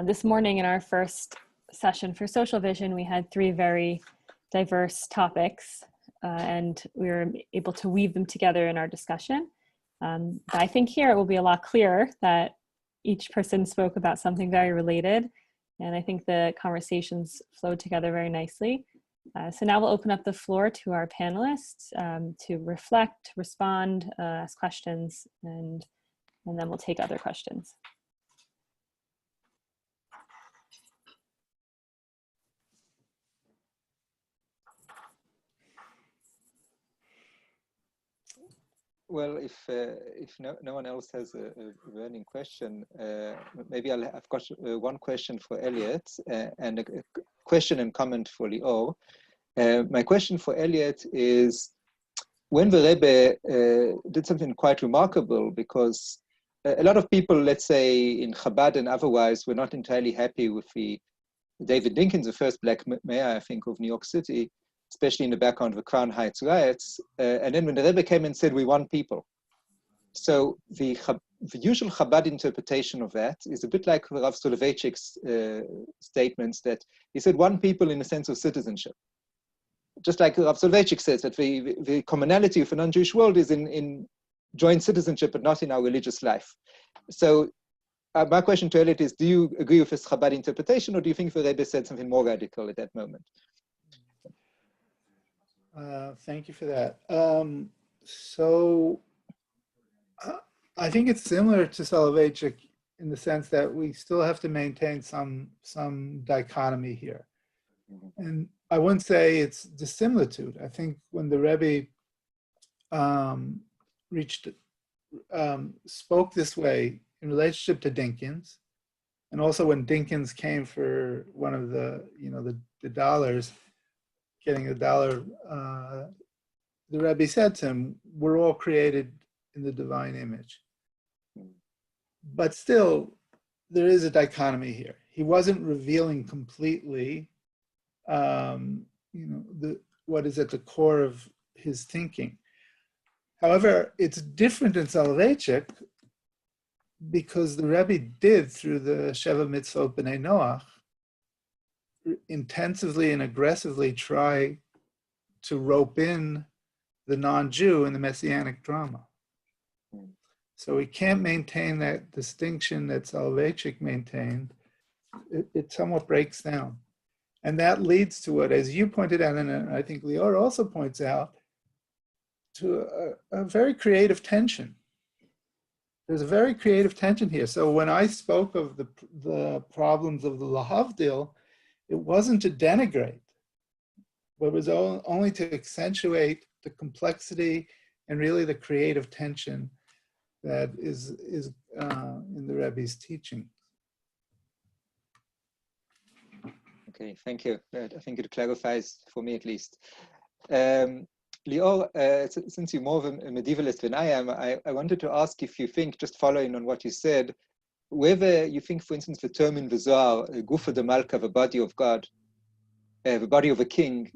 This morning in our first session for Social Vision, we had 3 very diverse topics and we were able to weave them together in our discussion. I think here it will be a lot clearer that each person spoke about something very related, and I think the conversations flowed together very nicely. So now we'll open up the floor to our panelists to reflect, respond, ask questions, and then we'll take other questions. Well, if no one else has a burning question, maybe I've got one question for Elliot and a question and comment for Leore. My question for Elliot is, when the Rebbe did something quite remarkable, because a lot of people, let's say in Chabad and otherwise, were not entirely happy with the David Dinkins, the first black mayor, I think, of New York City, especially in the background of the Crown Heights riots. And then when the Rebbe came and said, we want people. So the usual Chabad interpretation of that is a bit like Rav Soloveitchik's statements that he said one people in a sense of citizenship. Just like Rav Soloveitchik says that the commonality of a non-Jewish world is in joint citizenship, but not in our religious life. So my question to Elliot is, do you agree with this Chabad interpretation, or do you think the Rebbe said something more radical at that moment? Thank you for that. I think it's similar to Soloveitchik in the sense that we still have to maintain some dichotomy here. And I wouldn't say it's dissimilitude. I think when the Rebbe spoke this way in relationship to Dinkins, and also when Dinkins came for one of the dollars, getting a dollar, the Rebbe said to him, we're all created in the divine image. But still, there is a dichotomy here. He wasn't revealing completely, what is at the core of his thinking. However, it's different in Soloveitchik because the Rebbe did, through the Sheva Mitzvot B'nai Noach, intensively and aggressively try to rope in the non-Jew in the Messianic drama. So we can't maintain that distinction that Soloveitchik maintained. It somewhat breaks down. And that leads to what, as you pointed out, and I think Leore also points out, to a very creative tension. There's a very creative tension here. So when I spoke of the problems of the Lahavdil, it wasn't to denigrate, but it was only to accentuate the complexity and really the creative tension that is in the Rebbe's teaching. Okay, thank you. I think it clarifies for me at least. Leore, since you're more of a medievalist than I am, I wanted to ask if you think, just following on what you said, whether you think, for instance, the term in the Zohar, Gufa de Malka, the body of God, the body of a king,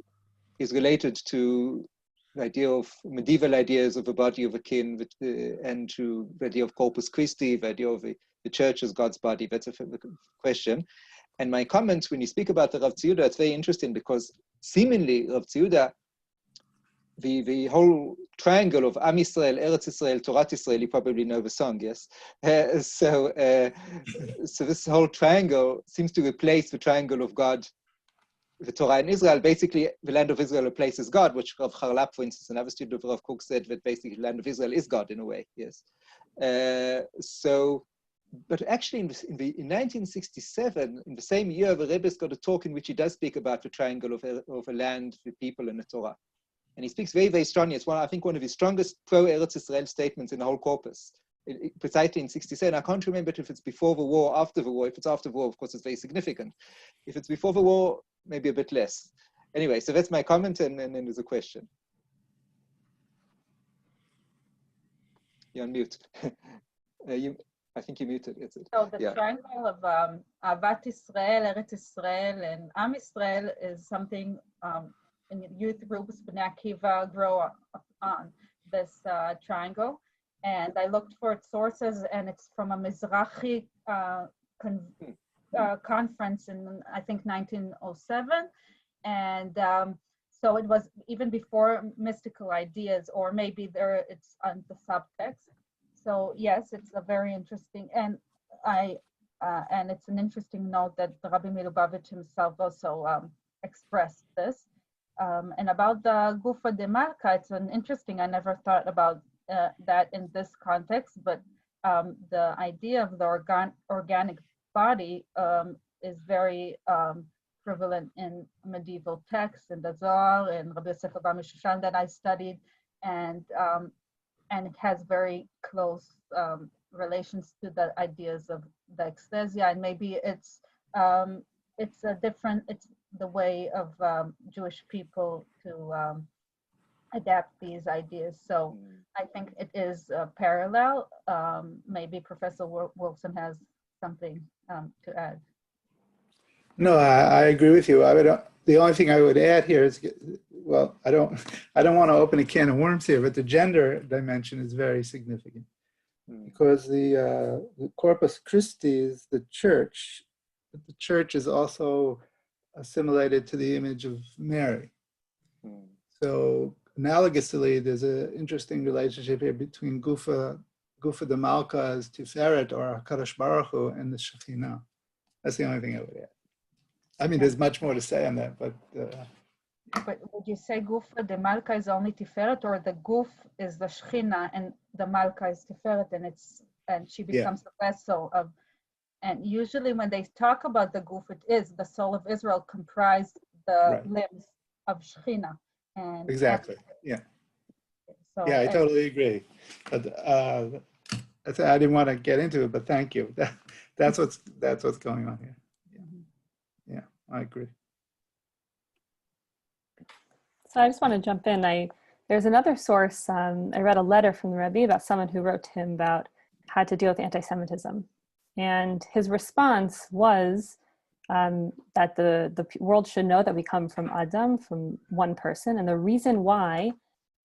is related to the idea of medieval ideas of the body of a king, and to the idea of Corpus Christi, the idea of the church as God's body. That's a question. And my comments, when you speak about the Rav Tziyuda, it's very interesting because seemingly Rav Tziyuda, the whole triangle of Am Yisrael, Eretz Yisrael, Torat Yisrael, you probably know the song, yes? So this whole triangle seems to replace the triangle of God, the Torah and Israel. Basically, the land of Israel replaces God, which Rav Charlap, for instance, another student of Rav Kook, said that basically the land of Israel is God in a way, yes? But actually in 1967, in the same year, the Rebbe's got a talk in which he does speak about the triangle of a land, the people, and the Torah. And he speaks very, very strongly. It's I think one of his strongest pro-Eretz Israel statements in the whole corpus, precisely in 67. I can't remember if it's before the war, after the war. If it's after the war, of course, it's very significant. If it's before the war, maybe a bit less. Anyway, so that's my comment, and then there's a question. You're on mute. I think you muted. It's it. So the triangle of Avat Israel, Eretz Israel, and Am Israel is something in youth groups, Bnei Akiva grow up on this triangle. And I looked for its sources, and it's from a Mizrahi conference in, I think, 1907. And so it was even before mystical ideas, or maybe it's on the subtext. So yes, it's a very interesting, and it's an interesting note that the Rabbi Lubavitcher himself also expressed this. And about the Gufa de Malka, it's an interesting, I never thought about that in this context, but the idea of the organic body is very prevalent in medieval texts, in the Zohar, and Rabbi Yosef Bar Mishushan that I studied, and it has very close relations to the ideas of the ecclesia, and maybe it's the way of Jewish people to adapt these ideas. So I think it is parallel. Maybe Professor Wolfson has something to add. No, I agree with you. The only thing I would add here is, well, I don't want to open a can of worms here, but the gender dimension is very significant because the Corpus Christi is the church, but the church is also assimilated to the image of Mary. So analogously, there's an interesting relationship here between Gufa de Malka as Tiferet or HaKadosh Baruch Hu and the Shekhinah. That's the only thing I would add. I mean, there's much more to say on that, but. But would you say Gufa de Malka is only Tiferet, or the Guf is the Shechina and the Malka is Tiferet, and she becomes the vessel of? And usually when they talk about the Guf, it is the soul of Israel comprised the limbs of Shechina. And exactly. So, I totally agree. But I didn't want to get into it, but thank you. That's what's going on here. Yeah, I agree. So I just want to jump in. There's another source. I read a letter from the Rebbe about someone who wrote to him about how to deal with anti-Semitism. And his response was that the world should know that we come from Adam, from one person. And the reason why,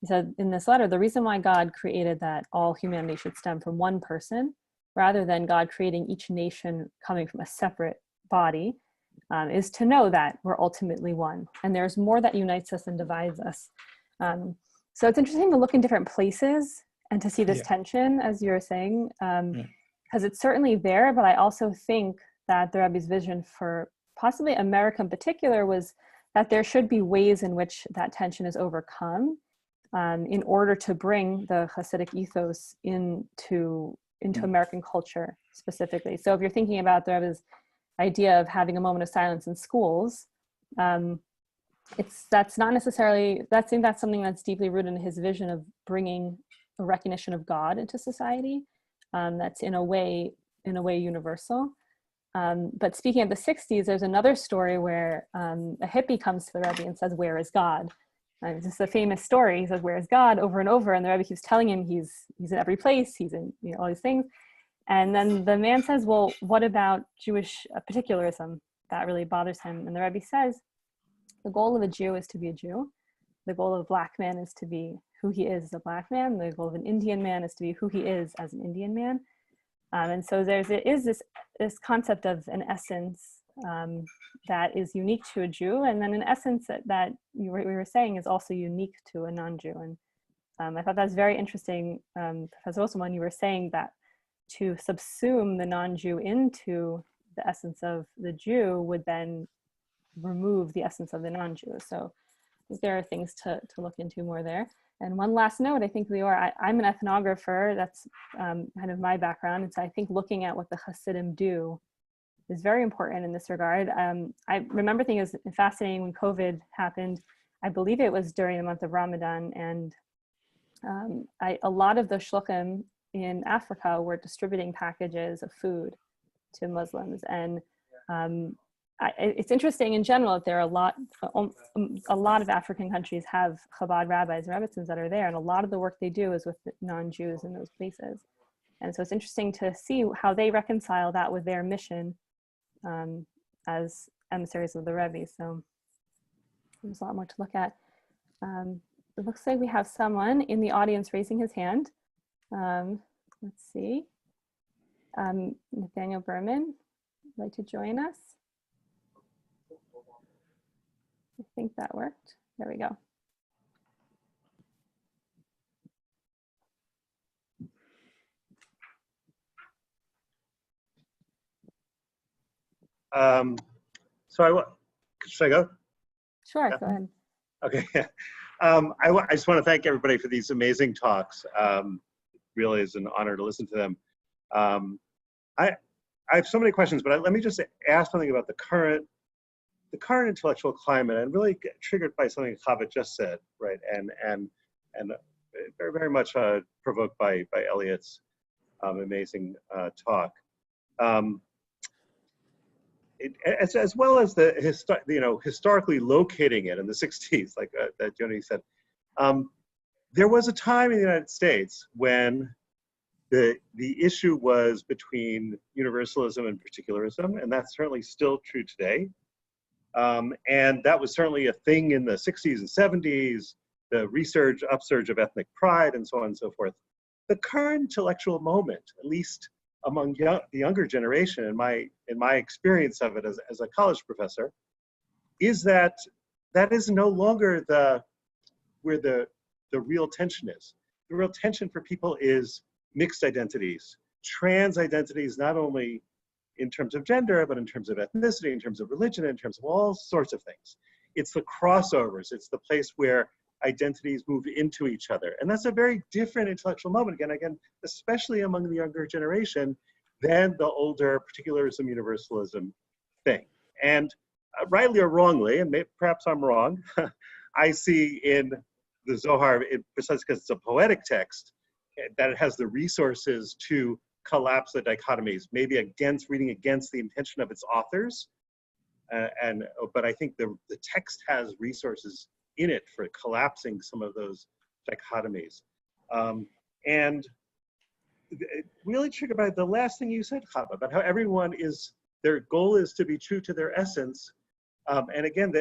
he said in this letter, the reason why God created that all humanity should stem from one person, rather than God creating each nation coming from a separate body, is to know that we're ultimately one. And there's more that unites us than divides us. So it's interesting to look in different places and to see this tension, as you were saying, because it's certainly there, but I also think that the Rebbe's vision for possibly America in particular was that there should be ways in which that tension is overcome in order to bring the Hasidic ethos into American culture specifically. So if you're thinking about the Rebbe's idea of having a moment of silence in schools, that's not necessarily, that's something that's deeply rooted in his vision of bringing a recognition of God into society. That's in a way universal. But speaking of the 60s, there's another story where a hippie comes to the Rebbe and says, "Where is God?" This is a famous story. He says, "Where is God?" over and over, and the Rebbe keeps telling him he's in every place, he's in all these things. And then the man says, "Well, what about Jewish particularism?" That really bothers him. And the Rebbe says, the goal of a Jew is to be a Jew. The goal of a black man is to be who he is as a black man. The goal of an Indian man is to be who he is as an Indian man. And so there is this concept of an essence that is unique to a Jew, and then an essence that we were saying is also unique to a non-Jew. And I thought that's very interesting, Professor Wolfson, when you were saying that to subsume the non-Jew into the essence of the Jew would then remove the essence of the non-Jew. So there are things to look into more there. And one last note, I think, Leore, I'm an ethnographer. That's kind of my background. And so I think looking at what the Hasidim do is very important in this regard. I remember thinking it was fascinating when COVID happened. I believe it was during the month of Ramadan. And a lot of the shluchim in Africa were distributing packages of food to Muslims. And it's interesting in general that there are a lot of African countries have Chabad rabbis and rebbitzins that are there, and a lot of the work they do is with non-Jews in those places. And so it's interesting to see how they reconcile that with their mission as emissaries of the Rebbe. So there's a lot more to look at. It looks like we have someone in the audience raising his hand. Let's see. Nathaniel Berman would like to join us. I think that worked. There we go. Should I go? Sure, go ahead. Okay. I just want to thank everybody for these amazing talks. Really is an honor to listen to them. I have so many questions, but let me just ask something about the current intellectual climate, and really get triggered by something Chava just said, right? And very, very much provoked by Elliot's amazing talk. As well as the historically locating it in the 60s, like that Joni said. There was a time in the United States when the issue was between universalism and particularism, and that's certainly still true today. And that was certainly a thing in the 60s and 70s, the upsurge of ethnic pride, and so on and so forth. The current intellectual moment, at least among the younger generation, in my experience of it as a college professor, is that is no longer where the real tension is. The real tension for people is mixed identities, trans identities, not only in terms of gender, but in terms of ethnicity, in terms of religion, in terms of all sorts of things. It's the crossovers. It's the place where identities move into each other. And that's a very different intellectual moment, again, especially among the younger generation, than the older particularism, universalism thing. And rightly or wrongly, and perhaps I'm wrong, I see in the Zohar, precisely because it's a poetic text, that it has the resources to collapse the dichotomies, maybe reading against the intention of its authors. But I think the text has resources in it for collapsing some of those dichotomies. And really triggered by the last thing you said, Chava, about how everyone their goal is to be true to their essence. And again,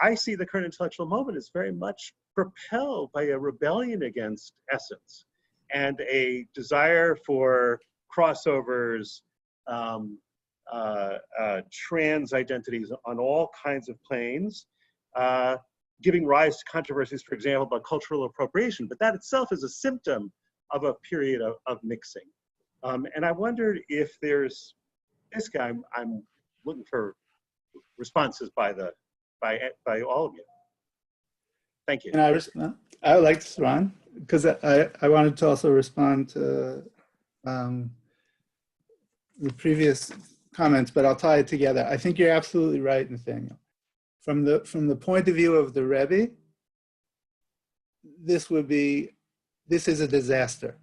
I see the current intellectual moment as very much propelled by a rebellion against essence and a desire for crossovers, trans identities on all kinds of planes, giving rise to controversies, for example, about cultural appropriation. But that itself is a symptom of a period of mixing. And I wondered if there's, basically I'm looking for responses by all of you. Thank you. Can I respond? I would like to respond because I wanted to also respond to the previous comments, but I'll tie it together. I think you're absolutely right, Nathaniel. From the point of view of the Rebbe, this is a disaster.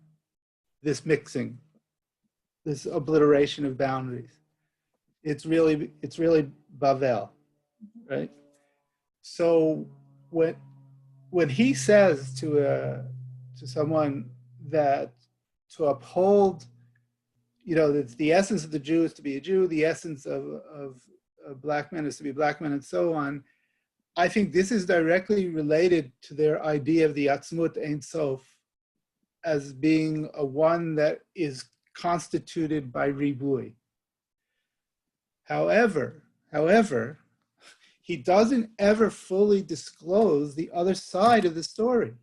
This mixing, this obliteration of boundaries. It's really Bavel, right? So when he says to someone that to uphold, that the essence of the Jew is to be a Jew, the essence of Black men is to be Black men, and so on, I think this is directly related to their idea of the Atzmut Ein Sof as being a one that is constituted by Ribui. However, he doesn't ever fully disclose the other side of the story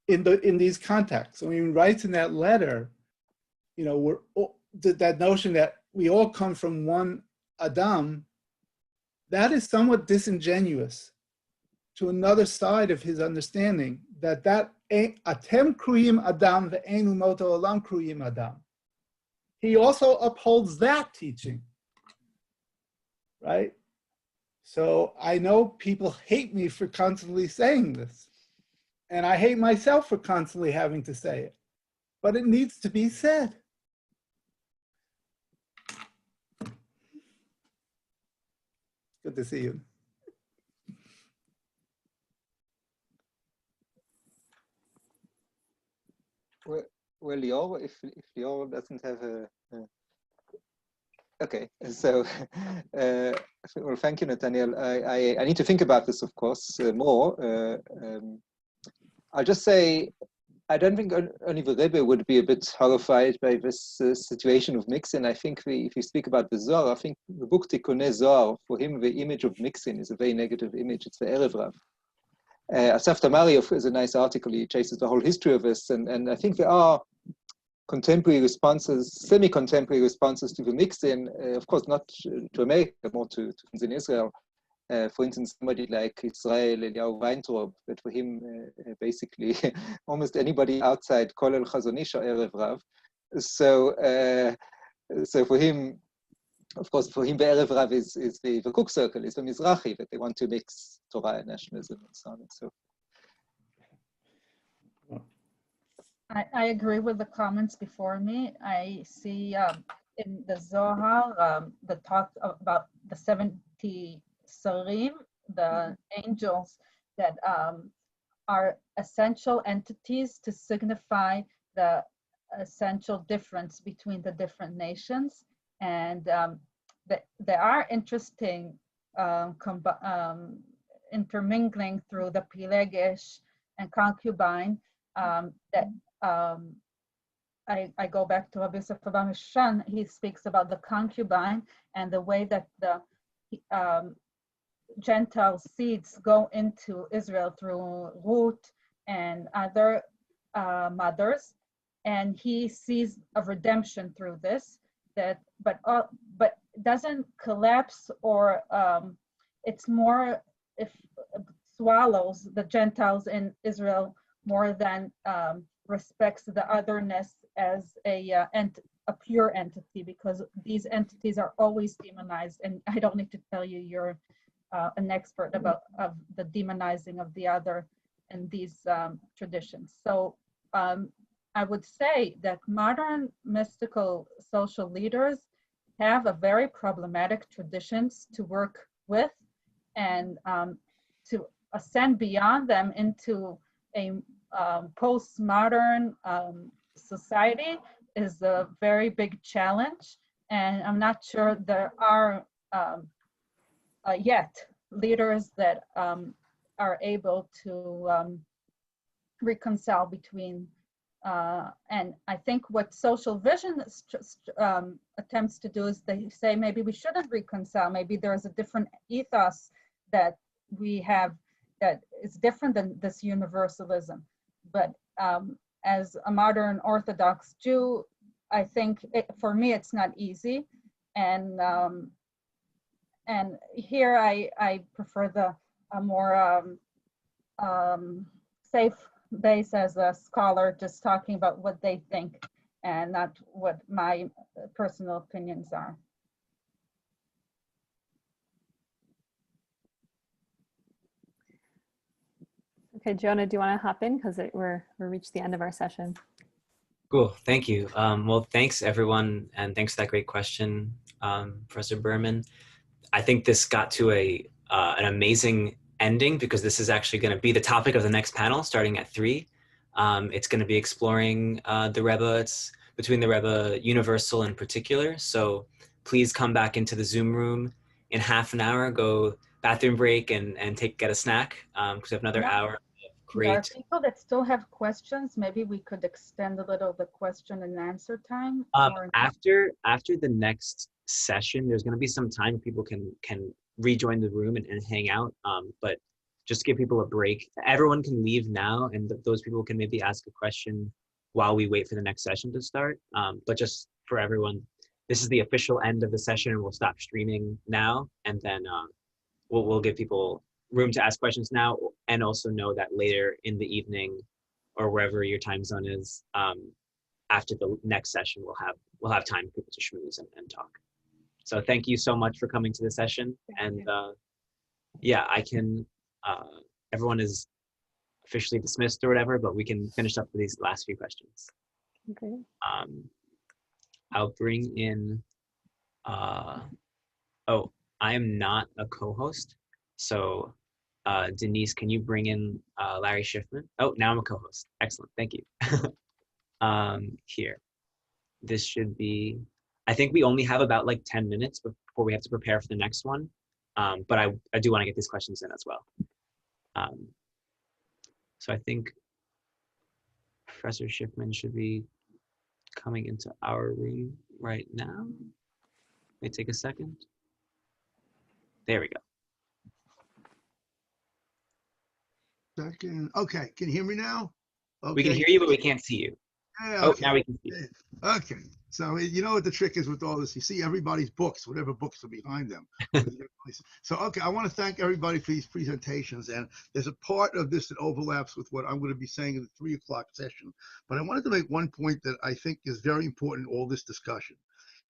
in these contexts. When he writes in that letter, that notion that we all come from one Adam, that is somewhat disingenuous to another side of his understanding that Atem kruyim Adam ve'enu moto olam kruyim Adam. He also upholds that teaching, right? So I know people hate me for constantly saying this, and I hate myself for constantly having to say it, but it needs to be said. Good to see you. Well, Leore, if Leore doesn't have okay, so well, thank you, Nathaniel. I need to think about this, of course, more. I'll just say, I don't think only the Rebbe would be a bit horrified by this situation of mixing. I think if we speak about the Zohar, I think the book Tikkunei Zohar, for him, the image of mixing is a very negative image. It's the Erev Rav. Asaf Tamari is a nice article. He chases the whole history of this. And I think there are contemporary responses, semi-contemporary responses to the mixing, of course, not to America, more to things in Israel. For instance, somebody like Israel, Eliyahu Weintraub, but for him, basically, almost anybody outside Kolel Chazonish or Erev Rav. So for him, of course, for him, the Erev Rav is the Cook Circle, is the Mizrahi, that they want to mix Torah and nationalism and so on and so forth. I agree with the comments before me. I see in the Zohar, the talk about the 70 Sarim, the angels that are essential entities to signify the essential difference between the different nations. And there are interesting intermingling through the Pilegesh and concubine that I go back to Rabbi Yosef Abba, he speaks about the concubine and the way that Gentile seeds go into Israel through Ruth and other mothers, and he sees a redemption through this. But doesn't collapse, or it's more if swallows the Gentiles in Israel more than respects the otherness as a pure entity, because these entities are always demonized, and I don't need to tell you, you're an expert about of the demonizing of the other in these traditions. So I would say that modern mystical social leaders have a very problematic traditions to work with, and to ascend beyond them into a postmodern society is a very big challenge. And I'm not sure there are yet leaders that are able to reconcile between and I think what social vision attempts to do is they say maybe we shouldn't reconcile. Maybe there's a different ethos that we have that is different than this universalism. But as a modern Orthodox Jew, I think for me it's not easy. And here I prefer the more safe base as a scholar, just talking about what they think and not what my personal opinions are. Okay, Jonah, do you want to hop in? Because we're reached the end of our session. Cool, thank you. Well, thanks everyone, and thanks for that great question, Professor Berman. I think this got to an amazing ending, because this is actually going to be the topic of the next panel starting at 3. It's going to be exploring the Rebbe. It's between the Rebbe universal and particular. So please come back into the Zoom room in half an hour, go bathroom break and get a snack, because we have another hour of great. There are people that still have questions. Maybe we could extend a little the question and answer time. After the next session, there's going to be some time people can rejoin the room and hang out. But just to give people a break, everyone can leave now, and those people can maybe ask a question while we wait for the next session to start. But just for everyone, this is the official end of the session, and we'll stop streaming now, and then we'll give people room to ask questions now, and also know that later in the evening or wherever your time zone is, after the next session, we'll have time for people to schmooze and talk. So thank you so much for coming to the session. And yeah, I can, everyone is officially dismissed or whatever, but we can finish up with these last few questions. Okay. I'll bring in, oh, I am not a co-host. So Denise, can you bring in Larry Schiffman? Oh, now I'm a co-host. Excellent, thank you. Here, this should be, I think we only have about like 10 minutes before we have to prepare for the next one. But I do want to get these questions in as well. So I think Professor Schiffman should be coming into our room right now. May take a second. There we go. Second. Okay, can you hear me now? Okay. We can hear you, but we can't see you. Yeah, Oh, okay. now we can see you. Okay, so you know what the trick is with all this? You see everybody's books, whatever books are behind them. So, okay, I want to thank everybody for these presentations, and there's a part of this that overlaps with what I'm going to be saying in the 3 o'clock session, but I wanted to make one point that I think is very important in all this discussion,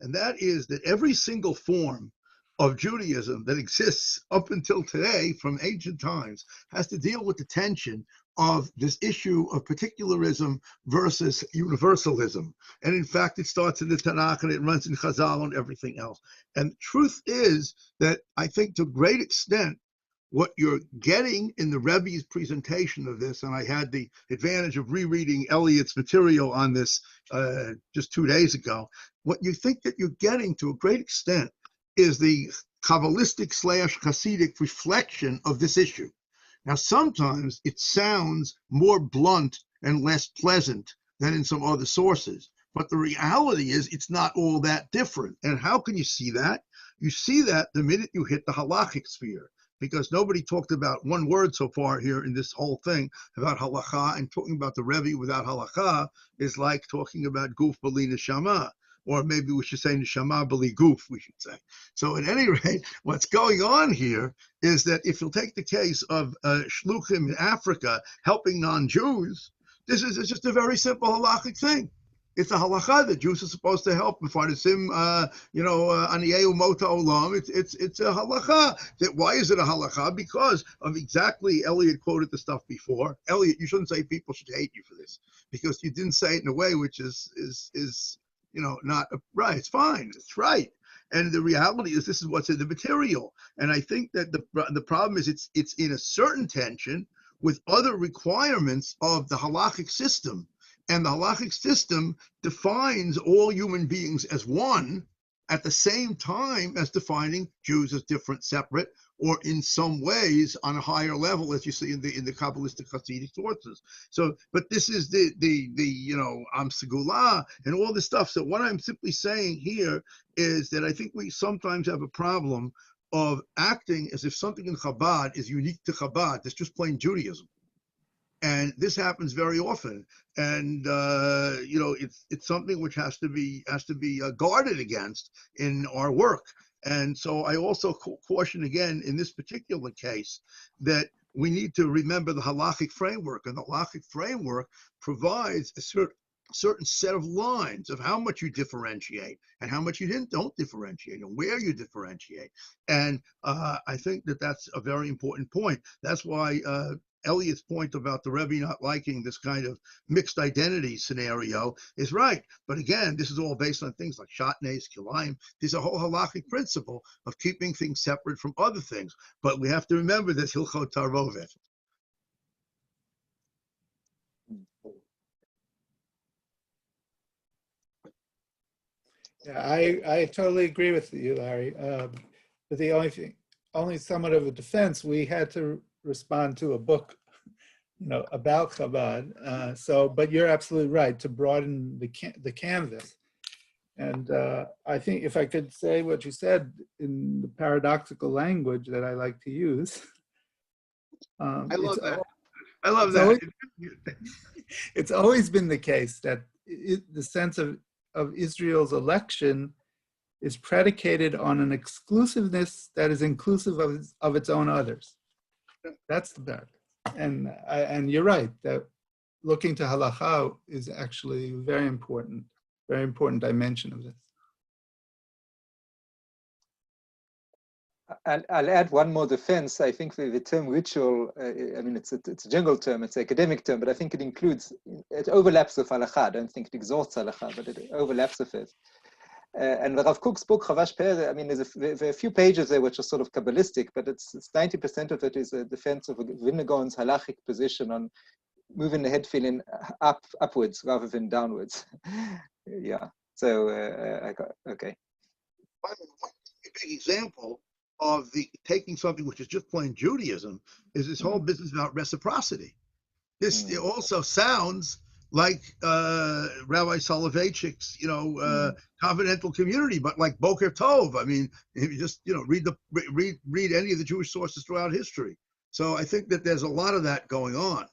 and that is that every single form of Judaism that exists up until today from ancient times has to deal with the tension of this issue of particularism versus universalism. And in fact, it starts in the Tanakh and it runs in Chazal and everything else. And the truth is that I think to a great extent, what you're getting in the Rebbe's presentation of this, and I had the advantage of rereading Elliot's material on this just 2 days ago, what you think that you're getting to a great extent is the Kabbalistic / Hasidic reflection of this issue. Now, sometimes it sounds more blunt and less pleasant than in some other sources, but the reality is it's not all that different. And how can you see that? You see that the minute you hit the halachic sphere. because nobody talked about one word so far here in this whole thing about halacha, and talking about the Rebbe without halacha is like talking about guf b'li neshama, or maybe we should say neshama b'li guf, we should say. So at any rate, what's going on here is that if you'll take the case of shluchim in Africa helping non-Jews, this is just a very simple halachic thing. It's a halacha that Jews are supposed to help. Mefarisim, aniyeu mota olam. It's a halacha. Why is it a halacha? Because of exactly, Elliot quoted the stuff before. Elliot, you shouldn't say people should hate you for this, because you didn't say it in a way which is not right. It's fine. It's right. And the reality is this is what's in the material. And I think that the problem is it's in a certain tension with other requirements of the halachic system. And the halachic system defines all human beings as one at the same time as defining Jews as different, separate, or in some ways on a higher level, as you see in the Kabbalistic Hasidic sources. So, but this is the Am Segula and all this stuff. So what I'm simply saying here is that I think we sometimes have a problem of acting as if something in Chabad is unique to Chabad. That's just plain Judaism. And this happens very often, and it's something which has to be guarded against in our work. And so I also caution again in this particular case that we need to remember the halachic framework, and the halachic framework provides a certain set of lines of how much you differentiate and how much you don't differentiate and where you differentiate. And I think that that's a very important point. That's why Elliot's point about the Rebbe not liking this kind of mixed identity scenario is right. But again, this is all based on things like shatnes, kilayim. There's a whole halachic principle of keeping things separate from other things. But we have to remember this hilchot tarovet. Yeah, I totally agree with you, Larry. But the only somewhat of a defense, we had to respond to a book, about Chabad. But you're absolutely right to broaden the canvas. And I think if I could say what you said in the paradoxical language that I like to use. I love that. It's always been the case that the sense of Israel's election is predicated on an exclusiveness that is inclusive of its own others. That's the paradox. And you're right that looking to halacha is actually a very important dimension of this. I'll add one more defense. I think the term ritual, it's a general term, it's an academic term, but I think it overlaps with halacha. I don't think it exalts halacha, but it overlaps with it. And the Rav Kook's book, Chavash Per, there are a few pages there which are sort of Kabbalistic, but it's 90% of it is a defense of Vinnegaard's halachic position on moving the head feeling upwards rather than downwards. Yeah, so okay. One big example of taking something which is just plain Judaism is this whole business about reciprocity. It also sounds like Rabbi Soloveitchik's, covenantal community, but like Boker Tov. I mean, if you just read any of the Jewish sources throughout history. So I think that there's a lot of that going on.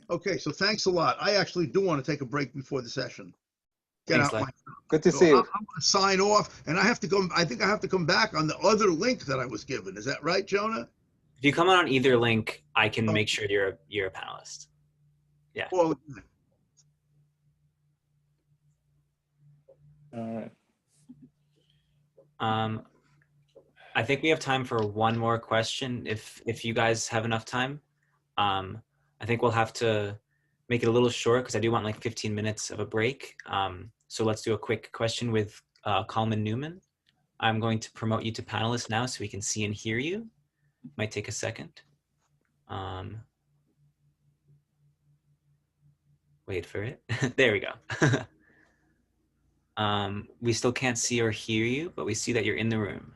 Okay, so thanks a lot. I actually do want to take a break before the session. Good to see you. I'm going to sign off, and I think I have to come back on the other link that I was given. Is that right, Jonah? If you come on either link, I can make sure you're a panelist. Yeah. Well, all right. I think we have time for one more question. If you guys have enough time, I think we'll have to make it a little short because I do want like 15 minutes of a break. So let's do a quick question with Kalman Newman. I'm going to promote you to panelist now so we can see and hear you. Might take a second. Wait for it. There we go. We still can't see or hear you, but we see that you're in the room.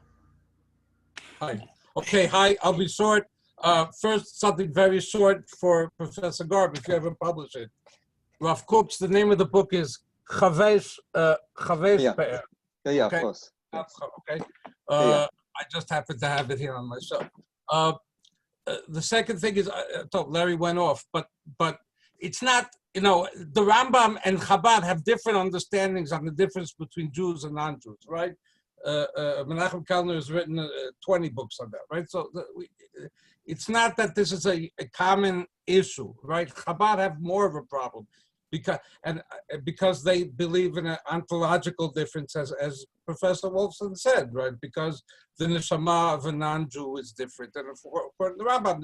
Hi. Okay, hi, I'll be short. First, something very short for Professor Garb, if you ever publish it. Rav Kook's, the name of the book is Chavez Yeah, Pe'er. yeah, okay? Of course. Okay. I just happen to have it here on myself. The second thing is, I thought Larry went off, but it's not, you know, the Rambam and Chabad have different understandings on the difference between Jews and non-Jews, right? Menachem Kellner has written 20 books on that, right? So it's not that this is a common issue, right? Chabad have more of a problem because they believe in an ontological difference, as Professor Wolfson said, right? Because the neshama of a non-Jew is different, and for the Rambam,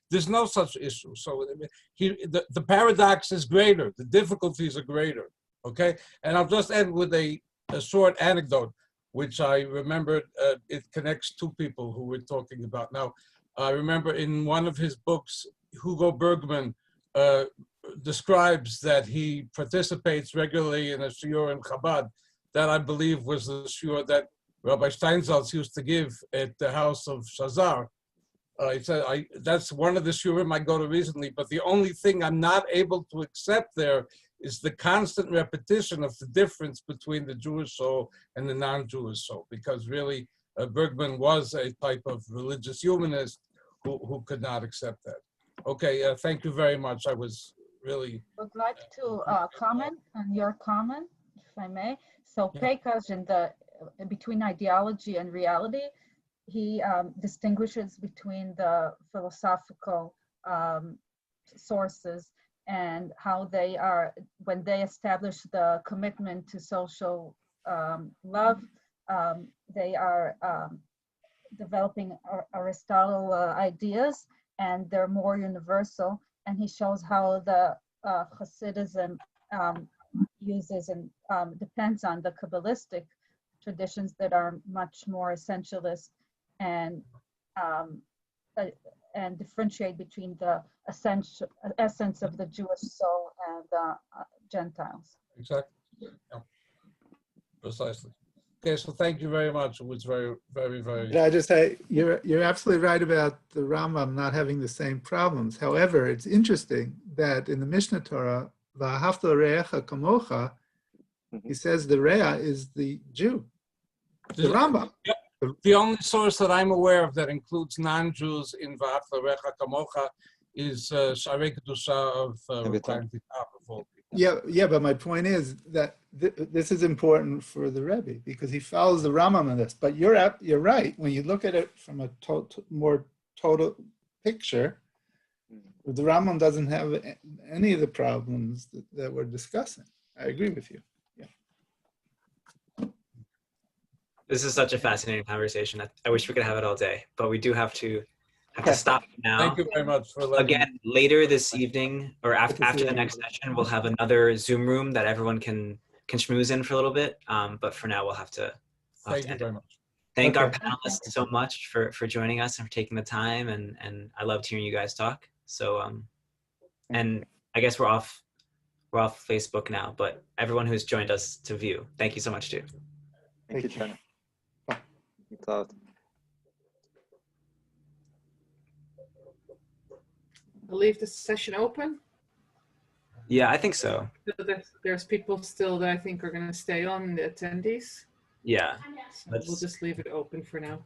there's no such issue. So the paradox is greater, the difficulties are greater. Okay, and I'll just end with a short anecdote, which I remembered. It connects two people who we're talking about now. I remember in one of his books, Hugo Bergman describes that he participates regularly in a shiur in Chabad that I believe was the shiur that Rabbi Steinsaltz used to give at the house of Shazar. He said, that's one of the shiurim I go to recently, but the only thing I'm not able to accept there is the constant repetition of the difference between the Jewish soul and the non-Jewish soul, because really Bergman was a type of religious humanist who could not accept that. Okay, thank you very much. I was really... I would like to comment on your comment, if I may. So Pekach, in the between ideology and reality, he distinguishes between the philosophical sources and how they are, when they establish the commitment to social love, they are developing Aristotle ideas, and they're more universal. And he shows how the Hasidism uses and depends on the Kabbalistic traditions that are much more essentialist and differentiate between the essence of the Jewish soul and the Gentiles. Exactly. Yeah. Precisely. Okay, so thank you very much. It was very, very, very... Did I just say, you're absolutely right about the Rambam not having the same problems. However, it's interesting that in the Mishnah Torah, V'ahavta l're'echa kamocha, he says the Re'ah is the Jew, the Rambam. The only source that I'm aware of that includes non-Jews in V'ahavta l're'echa kamocha is Sharei Kedusha of Chaim Vital, of all people. Yeah, but my point is that this is important for the Rebbe because he follows the Rambam on this. But you're right. When you look at it from a more total picture, the Rambam doesn't have any of the problems that we're discussing. I agree with you. Yeah. This is such a fascinating conversation. I wish we could have it all day, but we do have to stop now. Thank you very much for again, later this evening or after the next session, we'll have another Zoom room that everyone can schmooze in for a little bit. But for now, we'll have to Thank you very much. Thank our panelists so much for joining us and for taking the time. And I loved hearing you guys talk. So, and I guess we're off Facebook now, but everyone who's joined us to view, thank you so much too. Thank you, Chana. I'll leave the session open. Yeah, I think so. There's people still that I think are going to stay on, the attendees. Yeah. So we'll just leave it open for now.